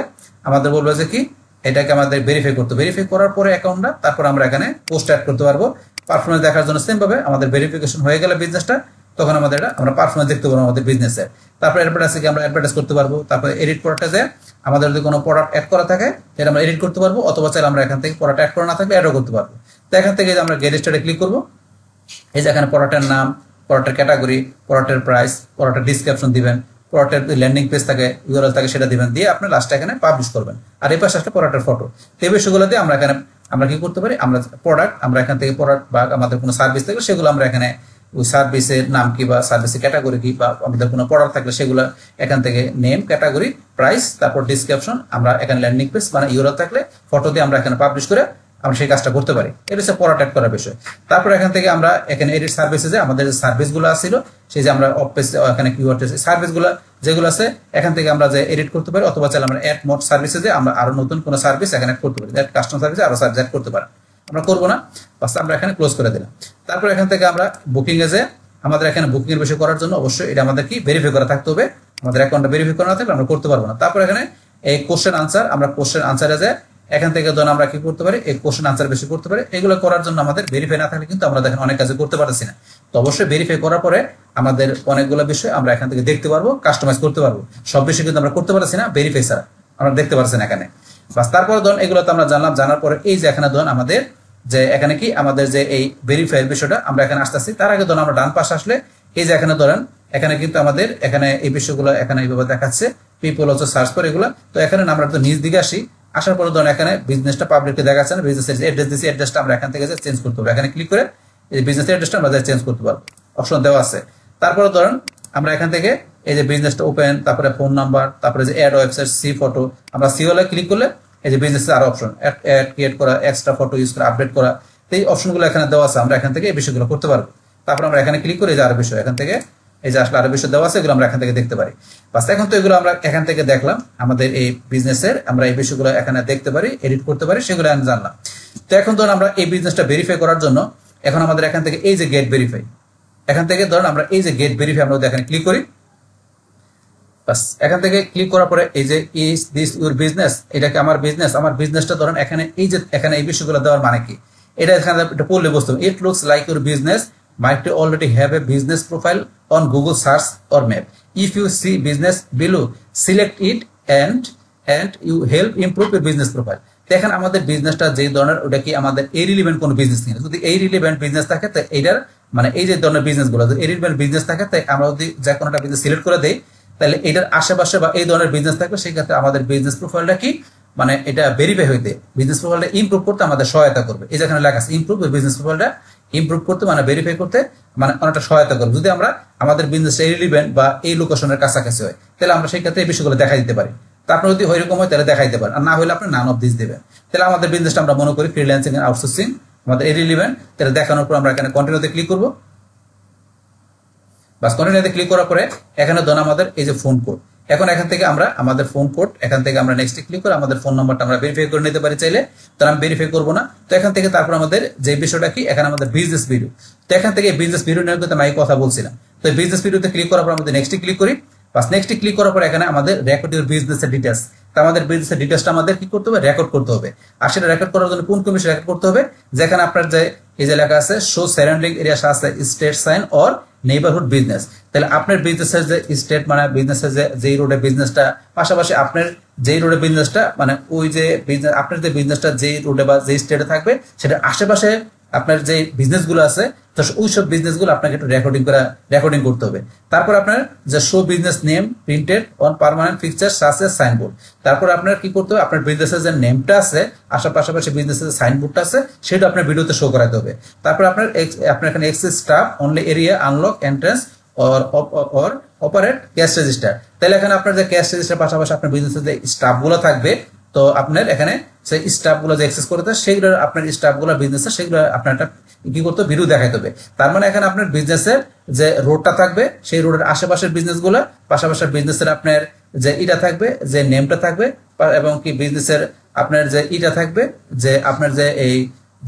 আমাদের বলবে যে কি এটাকে আমাদের ভেরিফাই করতে, ভেরিফাই করার পরে অ্যাকাউন্টটা, তারপর আমরা এখানে পোস্ট অ্যাড করতে পারবো পারফরমেন্স দেখার জন্য। সেম ভাবে আমাদের ভেরিফিকেশন হয়ে গেলে বিজনেসটা, তখন আমাদের এটা আমরা পারফরমেন্স দেখতে পারবো আমাদের বিজনেসের। তারপরে অ্যাডভার্টাইজ আমরা অ্যাডভার্টাইজ করতে পারবো, তারপরে এডিট প্রোডাক্টে যায় আমাদের যদি কোনো প্রোডাক্ট অ্যাড করা থাকে সেটা আমরা এডিট করতে পারবো, অথবা চাইলে আমরা এখান থেকে প্রোডাক্ট অ্যাড করা না থাকলে অ্যাডও করতে পারবো। তো এখান থেকে আমরা গেট স্টার্টে ক্লিক করবো, এই যে এখানে প্রোডাক্টের নাম, প্রোডাক্টের ক্যাটাগরি, প্রোডাক্টের প্রাইস, প্রোডাক্টের ডিসক্রিপশন দিবেন, প্রোডাক্টের ল্যান্ডিং পেজ থাকে ইউআরএল থাকে সেটা দিবেন, দিয়ে আপনি লাস্টে এখানে পাবলিশ করবেন, আর এই পাশে আসলে প্রোডাক্টের ফটো। তো এই বিষয়গুলো দিয়ে আমরা এখানে আমরা কি করতে পারি, আমরা প্রোডাক্ট আমরা এখান থেকে প্রোডাক্ট বা আমাদের কোনো সার্ভিস থাকলে সেগুলো আমরা এখানে ওই সার্ভিসের নাম কি বা সার্ভিসের ক্যাটাগরি কি, বা আমাদের কোনো প্রোডাক্ট থাকলে সেগুলো এখান থেকে নেম, ক্যাটাগরি, প্রাইস, তারপর ডিসক্রিপশন, আমরা এখানে ল্যান্ডিং পেজ মানে ইউআরএল থাকলে ফটো দিয়ে আমরা এখানে পাবলিশ করে আমরা সেই কাজটা করতে পারি। এটা হচ্ছে প্রোডাক্ট অ্যাড করার বিষয়। তারপর এখান থেকে আমরা এখানে এডিট সার্ভিসে যে আমাদের যে সার্ভিসগুলো ছিল, সেই যে আমরা এখানে কিওয়ার্ড সার্ভিসগুলো যেগুলো আছে এখান থেকে আমরা যে এডিট করতে পারি, অথবা চাইলে আমরা অ্যাড মোড সার্ভিসে যে আমরা আরো নতুন কোনো সার্ভিস এখানে করতে পারি, দ্যাট কাস্টমার সার্ভিসে আরো সার্ভিস অ্যাড করতে পারি, আমরা করবো না, বাস আমরা এখানে ক্লোজ করে দিলাম। তারপর এখান থেকে আমরা বুকিং এ যে আমাদের এখানে বুকিং এর বিষয় করার জন্য অবশ্যই এটা আমাদের কি ভেরিফাই করা থাকতে হবে, আমাদের অ্যাকাউন্টটা ভেরিফাই করা না থাকলে আমরা করতে পারবো না। তারপর এখানে এই কোশ্চেন আনসার, আমরা কোশ্চেন আনসারে যে এখান থেকে ধরুন আমরা কি করতে পারি, এই কোশ্চেন আনসার বেশি করতে পারি, এগুলো করার জন্য আমাদের ভেরিফাই না থাকলে কিন্তু আমরা দেখেন অনেক কাজে করতে পারছি না। তো অবশ্যই ভেরিফাই করার পরে আমাদের অনেকগুলো বিষয় আমরা এখান থেকে দেখতে পারবো, কাস্টমাইজ করতে পারবো, সব বিষয় কিন্তু আমরা করতে পারছি না ভেরিফাই ছাড়া, আমরা দেখতে পারছি না এখানে। বাস তারপরে ধরুন এগুলো তো আমরা জানলাম, জানার পরে এই যে এখানে ধরুন আমাদের যে এখানে কি আমাদের যে এই ভেরিফাই বিষয়টা আমরা এখানে আসতেছি, তার আগে ধরুন আমরা ডান পাশে আসলে এই যে এখানে ধরেন এখানে কিন্তু আমাদের এখানে এই বিষয়গুলো এখানে এইভাবে দেখাচ্ছে, পিপল হচ্ছে সার্চ করে এগুলো। তো এখানে আমরা তো নিচ দিকে আসি, আসার পরে ধরুন এখানে বিজনেসটা পাবলিককে দেখাচ্ছে না, বিজনেসের অ্যাড্রেস দিচ্ছি, অ্যাড্রেসটা আমরা এখান থেকে চেঞ্জ করতে পারবো, এখানে ক্লিক করে এই বিজনেসের অ্যাড্রেসটা আমরা চেঞ্জ করতে পারবো, অপশন দেওয়া আছে। তারপরে ধরুন আমরা এখান থেকে এই যে বিজনেসটা ওপেন, তারপরে ফোন নাম্বার, তারপরে যে অ্যাড ওয়েবসাইট, সি ফটো, আমরা সি ওয়ালে ক্লিক করলে এই যে বিজনেসের আরো অপশন, অ্যাড ক্রিয়েট করা, এক্সট্রা ফটো ইউজ করা, আপডেট করা, এই অপশনগুলো এখানে দেওয়া আছে। আমরা এখান থেকে এই বিষয়গুলো করতে পারবো। তারপর আমরা এখানে ক্লিক করে যে আরো বিষয় এখান থেকে এই যে আসলে আরো বিষয় দেওয়া আছে, এগুলো আমরা এখান থেকে দেখতে পারি। বাস এখন তো এগুলো আমরা এখান থেকে দেখলাম, আমাদের এই বিজনেসের আমরা এই বিষয়গুলো এখানে দেখতে পারি, এডিট করতে পারি, সেগুলো আমি জানলাম। তো এখন ধরুন আমরা এই বিজনেসটা ভেরিফাই করার জন্য এখন আমাদের এখান থেকে এই যে গেট ভেরিফাই, এখান থেকে ধরুন আমরা এই যে গেট ভেরিফাই আমরা এখানে ক্লিক করি। বাস এখান থেকে ক্লিক করার পরে এই যে ইজ দিস ইউর বিজনেস, এটাকে আমার বিজনেস, আমার বিজনেসটা ধরুন এখানে এই যে এখানে এই বিষয়গুলো দেওয়ার মানে কি, এটা এখানে এটা পড়লে বুঝতে হবে। It looks like your business might already have a business profile on Google search or map. If you see business below, select it and you help improve your business profile. দেখেন আমাদের বিজনেসটা যে ধরনের, ওটা কি আমাদের ইরিলেভেন্ট কোনো business কিনা, যদি ইরিলেভেন্ট বিজনেস থাকে তো এইটার মানে এই যে ধরনের বিজনেসগুলো যদি ইরিলেভেন্ট বিজনেস থাকে, তাই আমরা যদি যে কোনোটা বিজনেস সিলেক্ট করে দেই, তাহলে এটার আশেপাশে বা এই ধরনের বিজনেস থাকবে, সেই ক্ষেত্রে আমাদের বিজনেস প্রোফাইলটা কি মানে এটা ভেরিফাই হইতে, বিজনেস প্রোফাইলটা ইমপ্রুভ করতে আমাদের সহায়তা করবে। এই যেখানে লেখা আছে ইমপ্রুভ বিজনেস প্রোফাইলটা, ইমপ্রুভ করতে মানে ভেরিফাই করতে মানে অনেকটা সহায়তা করবে। যদি আমরা আমাদের বিজনেস রিলিভেন্ট বা এই লোকেশনের কাছাকাছি হয়, তাহলে আমরা সেই ক্ষেত্রে এই বিষয়গুলো দেখাই দিতে পারি। তা আপনার যদি ওইরকম হয় তাহলে দেখাই দিতে পারেন, আর না হলে আপনি নান অফ দিস দেবেন। তাহলে আমাদের বিজনেসটা আমরা মনে করি ফ্রিল্যান্সিং এন্ড আউটসোর্সিং, আমাদের রিলিভেন্ট, তাহলে দেখানোর পর আমরা এখানে কন্টিনিউতে ক্লিক করবো। বাস কন্টিনিউতে ক্লিক করার পরে এখানে ধরুন আমাদের এই যে ফোন কোড, এখন এখান থেকে আমরা আমাদের ফোন কোড এখান থেকে আমরা নেক্সট ক্লিক করে আমাদের ফোন নাম্বারটা আমরা ভেরিফাই করে নিতে পারি চাইলে, তো আমি ভেরিফাই করবো না। তো এখান থেকে তারপর আমাদের যে বিষয়টা কি, এখানে আমাদের বিজনেস ভিডিও, তো এখান থেকে বিজনেস ভিডিও নিয়ে কিন্তু আমি কথা বলছিলাম। তো বিজনেস ভিডিওতে ক্লিক করার পর আমাদের নেক্সট ক্লিক করি। বাস নেক্সট ক্লিক করার পর এখানে আমাদের রেকর্ড ইউর বিজনেসের ডিটেলস, তো আমাদের বিজনেসের ডিটেলসটা আমাদের কি করতে হবে, রেকর্ড করতে হবে। আর সেটা রেকর্ড করার জন্য কোন বিষয় রেকর্ড করতে হবে, যেখানে আপনার যে এই যে লেখা আছে শো সারাউন্ডিং এরিয়া আছে state sign or neighbourhood business, তাহলে আপনার বিজনেসের যে স্টেট মানে বিজনেসের যেই রোডে বিজনেসটা, পাশাপাশি আপনার যেই রোডে বিজনেসটা মানে ওই যে বিজনেস আপনার যে বিজনেসটা যেই রোডে বা যেই স্টেটে থাকবে, সেটা আশেপাশে আপনার যে বিজনেসগুলো আছে, তো ওই সব বিজনেসগুলো আপনাকে একটু রেকর্ডিং করতে হবে। তারপর আপনার যে show business name printed on permanent fixer such as signboard, তারপর আপনার কি করতে হবে, আপনার বিজনেসের যে নেমটা আছে পাশাপাশি বিজনেসের যে সাইনবোর্ডটা আছে সেটা আপনার ভিডিওতে শো করাতে হবে। তারপর আপনার এখানে access staff only area unlock entrance or operate cash register, তাহলে এখানে আপনার যে ক্যাশ রেজিস্টার পাশাপাশি আপনার বিজনেসের যে স্টাফগুলো থাকবে, তো আপনার এখানে সেই স্টাফগুলো যে অ্যাক্সেস করতে সেগুলো আপনার স্টাফগুলো বিজনেসের সেগুলো আপনার একটা কি করতে ভিডিও দেখাইতে হবে। তার মানে এখানে আপনার বিজনেসের যে রোডটা থাকবে, সেই রোডের আশেপাশের বিজনেসগুলো পাশাপাশি বিজনেসের আপনার যে ইটা থাকবে, যে নেমটা থাকবে, এবং কি বিজনেসের আপনার যে ইটা থাকবে, যে আপনার যে এই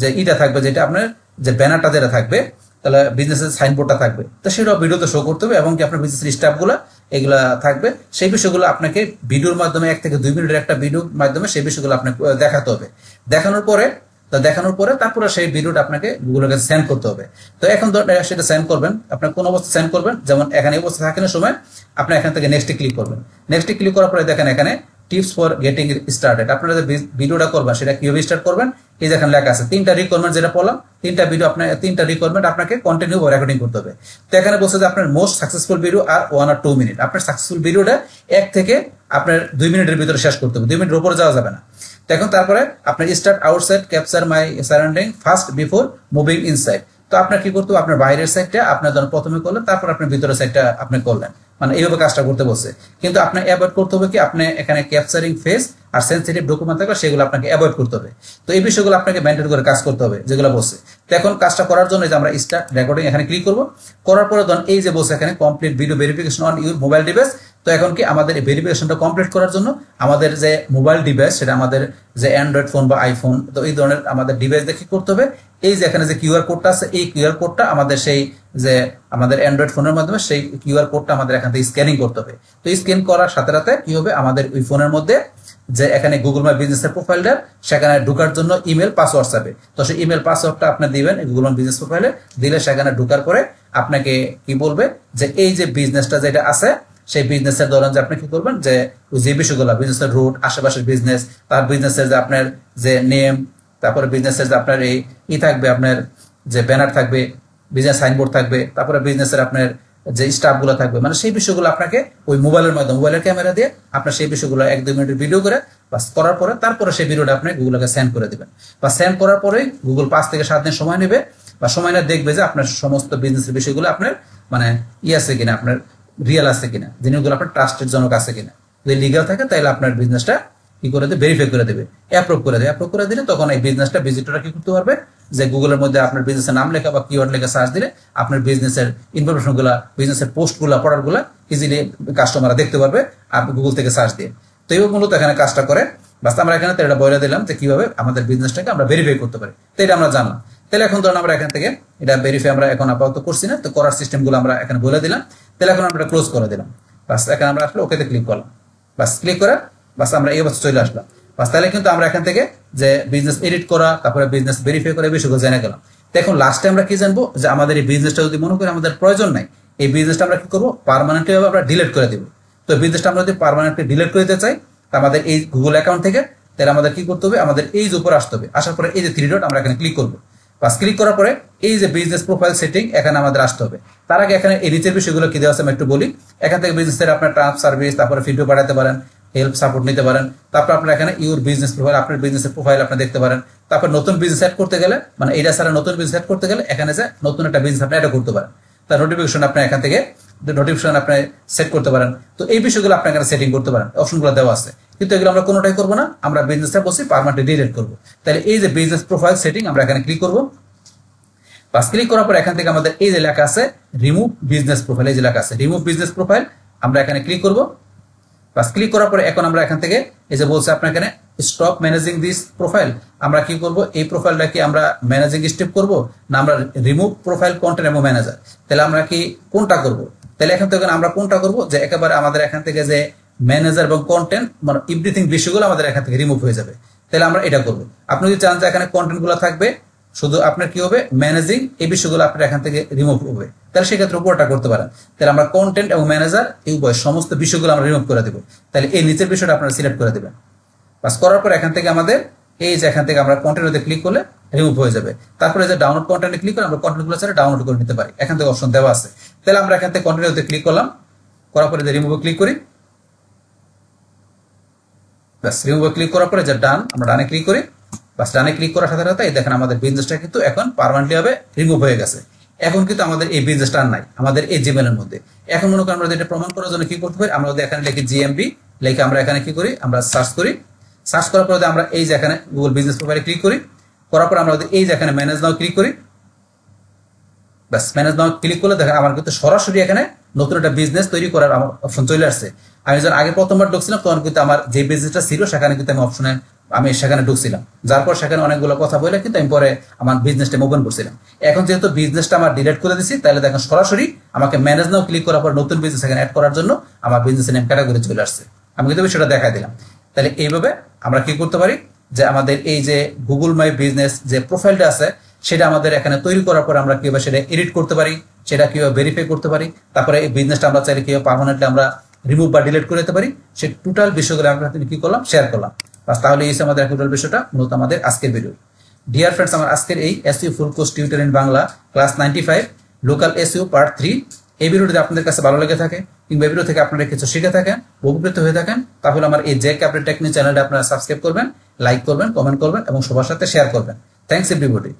যে ইটা থাকবে, যেটা আপনার যে ব্যানারটা যেটা থাকবে, তাহলে বিজনেসের সাইনবোর্ডটা থাকবে, তো সেটাও ভিডিওতে শো করতে হবে। এবং কি আপনার বিজনেসের স্টাফগুলো এগুলা থাকবে, সেই বিষয়গুলো আপনাকে ভিডিওর মাধ্যমে 1 থেকে 2 মিনিটের একটা ভিডিওর মাধ্যমে সেই বিষয়গুলো আপনাকে দেখাতে হবে। দেখানোর পরে তারপরে সেই ভিডিওটা আপনাকে গুগলের কাছে সেন্ড করতে হবে। তো এখন সেটা সেন্ড করবেন, আপনার কোন অবস্থা সেন্ড করবেন, যেমন এখানে এই অবস্থা থাকার সময় আপনি এখান থেকে নেক্সট ক্লিক করবেন। নেক্সট ক্লিক করার পরে দেখেন এখানে টিপস ফর গেটিং স্টার্টেড, আপনারা যে ভিডিওটা করবেন সেটা কিভাবে স্টার্ট করবেন, এই যে এখানে লেখা আছে 3টা রিকোয়ারমেন্ট, যেটা বললাম 3টা ভিডিও আপনার 3টা রিকোয়ারমেন্ট আপনাকে কন্টিনিউ রেকর্ডিং করতে হবে। তো এখানে বলছে যে আপনার মোস্ট সাকসেসফুল ভিডিও আর 1 or 2 মিনিট, আপনার সাকসেসফুল ভিডিওটা 1 থেকে আপনার 2 মিনিটের ভিতরে শেষ করতে হবে, 2 মিনিটের উপরে যাওয়া যাবে না। তো এখন তারপরে আপনার start outside capture my surrounding first before moving inside, তো আপনার কি করতে হবে, আপনার বাইরের সাইডটা আপনার ধরুন প্রথমে করলেন, তারপর আপনার ভিতরের সাইডটা আপনি করলেন, মানে এইভাবে কাজটা করতে বলছে। কিন্তু আপনি অ্যাভয়েড করতে হবে কি, আপনি এখানে ক্যাপচারিং ফেস আর সেন্সিটিভ ডকুমেন্ট থাকলে সেগুলো আপনাকে অ্যাভয়েড করতে হবে। তো এই বিষয়গুলো আপনাকে মেনটেন করে কাজ করতে হবে যেগুলো বলছে। তো এখন কাজটা করার জন্য যে আমরা স্টার্ট রেকর্ডিং এখানে ক্লিক করব, করার পরে ধরুন এই যে বলছে এখানে complete video verification on your mobile device, তো এখন কি আমাদের এই ভেরিফিকেশনটা কমপ্লিট করার জন্য আমাদের যে মোবাইল ডিভাইস, সেটা আমাদের যে অ্যান্ড্রয়েড ফোন বা আইফোন, তো এই ধরনের আমাদের ডিভাইস দেখে করতে হবে। এই যে এখানে যে কিউআর কোডটা আছে, এই কিউআর কোডটা আমাদের সেই যে আমাদের অ্যান্ড্রয়েড ফোনের মাধ্যমে সেই কিউআর কোডটা আমাদের এখান থেকে স্ক্যানিং করতে হবে। তো স্ক্যান করার সাথে সাথে কি হবে, আমাদের ওই ফোনের মধ্যে যে এখানে গুগল মাই বিজনেসের প্রোফাইলটা, সেখানে ঢোকার জন্য ইমেল পাসওয়ার্ড চাবে, তো সেই ইমেল পাসওয়ার্ডটা আপনি দিবেন গুগল মাই বিজনেস প্রোফাইলে, দিলে সেখানে ঢোকার পরে আপনাকে কি বলবে যে এই যে বিজনেসটা যেটা আছে সেই বিজনেসের দৌরান যে আপনি কি করবেন, যে বিষয়গুলো বিজনেসের রুট, আশেপাশের বিজনেস, তার বিজনেসের যে আপনার যে নেম, তারপরে বিজনেসের যে আপনার এই থাকবে, আপনার যে ব্যানার থাকবে, বিজনেস সাইনবোর্ড থাকবে, তারপরে বিজনেসের আপনার যে স্টাফগুলো থাকবে, মানে সেই বিষয়গুলো আপনাকে ওই মোবাইলের মাধ্যমে মোবাইলের ক্যামেরা দিয়ে আপনার সেই বিষয়গুলো 1-2 মিনিটের ভিডিও করে বাস করার পরে তারপরে সেই ভিডিওটা আপনি গুগলকে সেন্ড করে দিবেন। বা সেন্ড করার পরেই গুগল 5 থেকে 7 দিন সময় নেবে, বা সময় না দেখবে যে আপনার সমস্ত বিজনেসের বিষয়গুলো আপনার মানে আছে কিনা, আপনার রিয়েল আছে কিনা, জিনিসগুলো আপনার ট্রাস্টের জনক আছে কিনা। যদি লিগাল থাকে তাহলে আপনার বিজনেসটা কি করে দেবে, ভেরিফাই করে দেবে, অ্যাপ্রুভ করে দেবে। অ্যাপ্রুভ করে দিলে তখন এই বিজনেসটা ভিজিটররা কি করতে পারবে, যে গুগলের মধ্যে আপনার বিজনেসের নাম লেখা বা কিওয়ার্ড লেখা সার্চ দিলে আপনার বিজনেসের ইনফরমেশন গুলা, বিজনেসের পোস্ট গুলা, প্রোডাক্ট গুলা ইজিলি কাস্টমাররা দেখতে পারবে আপনি গুগল থেকে সার্চ দিয়ে। তো এইভাবে মূলত এখানে কাজটা করে। বাস আমরা এখানে এটা বলে দিলাম যে কিভাবে আমাদের বিজনেসটাকে আমরা ভেরিফাই করতে পারি, তো এটা আমরা জানলাম। তাহলে এখন ধরুন আমরা এখান থেকে এটা ভেরিফাই আমরা এখন আপাতত করছি না, তো করার সিস্টেম গুলো আমরা এখানে বলে দিলাম। তাহলে এখন আমরা ক্লোজ করে দিলাম। বাস এখানে আমরা আসলে ওকেতে ক্লিক করলাম। বাস ক্লিক করে বাস আমরা এই অবস্থা চলে আসলাম। বাস তাহলে কিন্তু আমরা এখান থেকে যে বিজনেস এডিট করা, তারপরে বিজনেস ভেরিফাই করা, এই বিষয়গুলো জেনে গেলাম। তো এখন লাস্টে আমরা কি জানবো, যে আমাদের এই বিজনেসটা যদি মনে করি আমাদের প্রয়োজন নাই, এই বিজনেসটা আমরা কি করবো, পার্মানেন্টলি ভাবে আমরা ডিলিট করে দিব। তো বিজনেসটা আমরা যদি পার্মানেন্টলি ডিলিট করে দিতে চাই, আমাদের এই গুগল অ্যাকাউন্ট থেকে, তাহলে আমাদের কি করতে হবে, আমাদের এই যে উপরে আসতে হবে। আসার পরে এই যে 3 ডট আমরা এখানে ক্লিক করবো। বাস ক্লিক করার পরে এই যে বিজনেস প্রোফাইল সেটিং এখানে আমাদের আসতে হবে। তার আগে এখানে এই নিচের বিষয়গুলো কি দেওয়া আছে আমি একটু বলি। এখান থেকে বিজনেসের আপনার টার্ম সার্ভিস, তারপরে ফিডব্যাক পাঠাতে পারেন, হেল্প সাপোর্ট নিতে পারেন। তারপর আপনার এখানে ইউর বিজনেস প্রোফাইল, আপনার বিজনেসের প্রোফাইল আপনি দেখতে পারেন। তারপর নতুন বিজনেস অ্যাড করতে গেলে, মানে এটা ছাড়া নতুন বিজনেস অ্যাড করতে গেলে এখানে যে নতুন একটা বিজনেস আপনি অ্যাড করতে পারেন, তার নোটিফিকেশন আপনি এখান থেকে নোটিফিকেশন আপনি সেট করতে পারেন। তো এই বিষয়গুলো আপনি এখানে সেটিং করতে পারেন, অপশনগুলো দেওয়া আছে। কিন্তু এগুলো আমরা কোনোটাই করবো না, আমরা বিজনেসটা বসে পার্মানেন্টলি ডিলিট করবো। তাহলে এই যে বিজনেস প্রোফাইল সেটিং আমরা এখানে ক্লিক করবো। বাস ক্লিক করার পর এখান থেকে আমাদের এই যে লেখা আছে রিমুভ বিজনেস প্রোফাইল, এই যে লেখা আছে রিমুভ বিজনেস প্রোফাইল, আমরা এখানে ক্লিক করব। বাস ক্লিক করার পরে এখন আমরা এখান থেকে এই যে বলছে আপনার এখানে স্টপ ম্যানেজিং দিস প্রোফাইল, আমরা কি করব, এই প্রোফাইলটা কি আমরা ম্যানেজিং স্টেপ করব না আমরা রিমুভ প্রোফাইল কন্টেন্ট এবং ম্যানেজার, তাহলে আমরা কি কোনটা করব? তাহলে এখান থেকে আমরা কোনটা করব, যে একেবারে আমাদের এখান থেকে যে ম্যানেজার এবং কন্টেন্ট মানে এভরিথিং বিষয়গুলো আমাদের এখান থেকে রিমুভ হয়ে যাবে, তাহলে আমরা এটা করব। আপনি যদি চান যে এখানে কন্টেন্ট গুলো থাকবে, শুধু আপনার কি হবে, ম্যানেজিং এই বিষয়গুলো আপনার এখান থেকে রিমুভ হবে, তাহলে সেক্ষেত্রে উপরটা করতে পারেন। তাহলে আমরা কন্টেন্ট এবং ম্যানেজার এই উভয় সমস্ত বিষয়গুলো আমরা রিমুভ করে দেবো। তাহলে এই নিচের বিষয়টা আপনারা সিলেক্ট করে দেবেন। বাস করার পর এখান থেকে আমাদের এই যে এখান থেকে আমরা কন্টেন্টে ক্লিক করলে রিমুভ হয়ে যাবে। তারপরে যে ডাউনলোড কন্টেন্টে ক্লিক করে আমরা কন্টেন্টগুলো ছাড়া ডাউনলোড করে নিতে পারি, এখান থেকে অপশন দেওয়া আছে। তাহলে আমরা এখান থেকে কন্টেন্টে ক্লিক করলাম, করার পরে যে রিমুভে ক্লিক করি। বাস রিমুভে ক্লিক করার পরে যে ডান, আমরা ডানে ক্লিক করি। বাস ডানে ক্লিক করার সাথে সাথে দেখেন আমাদের বিজনেসটা কিন্তু এখন পার্মানেন্টলি ভাবে রিমুভ হয়ে গেছে। এখন কিন্তু আমাদের এই বিজনেসটা আর নাই আমাদের এই জিমেলের মধ্যে। এখন মনে করেন আমরা এটা প্রমাণ করার জন্য কি করতে পারি, আমরা এখানে লিখি জিএমবি, লিখে আমরা এখানে কি করি, আমরা সার্চ করি। সার্চ করার পরে আমরা এই যে এখানে গুগল বিজনেস প্রোফাইলে ক্লিক করি, করার পর আমরা এই যে এখানে ম্যানেজ নাও ক্লিক করি। বাস ম্যানেজ নাও ক্লিক করলে দেখেন আমার কিন্তু সরাসরি এখানে নতুন একটা বিজনেস তৈরি করার আমার অপশন চলে আসছে। আমি যখন আগে প্রথমবার ঢুকছিলাম তখন কিন্তু আমার যে বিজনেসটা ছিল সেখানে কিন্তু আমি সেখানে ঢুকছিলাম, যার পর সেখানে অনেকগুলো কথা বলে কিন্তু আমি পরে আমার বিজনেসটা ওপেন করছিলাম। এখন যেহেতু বিজনেসটা আমার ডিলিট করে দিচ্ছি, তাহলে দেখেন সরাসরি আমাকে ম্যানেজ নাও ক্লিক করার পর নতুন বিজনেস এখানে অ্যাড করার জন্য আমার বিজনেসের নেম ক্যাটাগরি চলে আসছে। আমি কিন্তু সেটা দেখাই দিলাম। তাহলে এইভাবে আমরা কি করতে পারি, যে আমাদের এই যে গুগল মাই বিজনেস যে প্রোফাইলটা আছে সেটা আমাদের এখানে তৈরি করার পর আমরা কিভাবে সেটা এডিট করতে পারি, সেটা কিভাবে ভেরিফাই করতে পারি, তারপরে এই বিজনেসটা আমরা চাইলে কিভাবে পার্মানেন্টলি আমরা রিমুভ বা ডিলিট করে দিতে পারি, সেই টোটাল বিষয়গুলো আমরা কি করলাম, শেয়ার করলাম। তাহলে এই আমাদের টোটাল বিষয়টা মূলত আমাদের আজকের ভিডিও। ডিয়ার ফ্রেন্ডস, আমার আজকের এই SEO full course tutorial in Bangla class 95 local SEO part 3 এই ভিডিওটি আপনাদের কাছে ভালো লেগে থাকে কিংবা ভিডিও থেকে আপনারা কিছু শিখে থাকেন, উপকৃত হয়ে থাকেন, তাহলে আমার এই জে ক্যাপিটাল টেকনিক চ্যানেলটা আপনারা সাবস্ক্রাইব করবেন, লাইক করবেন, কমেন্ট করবেন এবং সবার সাথে শেয়ার করবেন। Thanks everybody.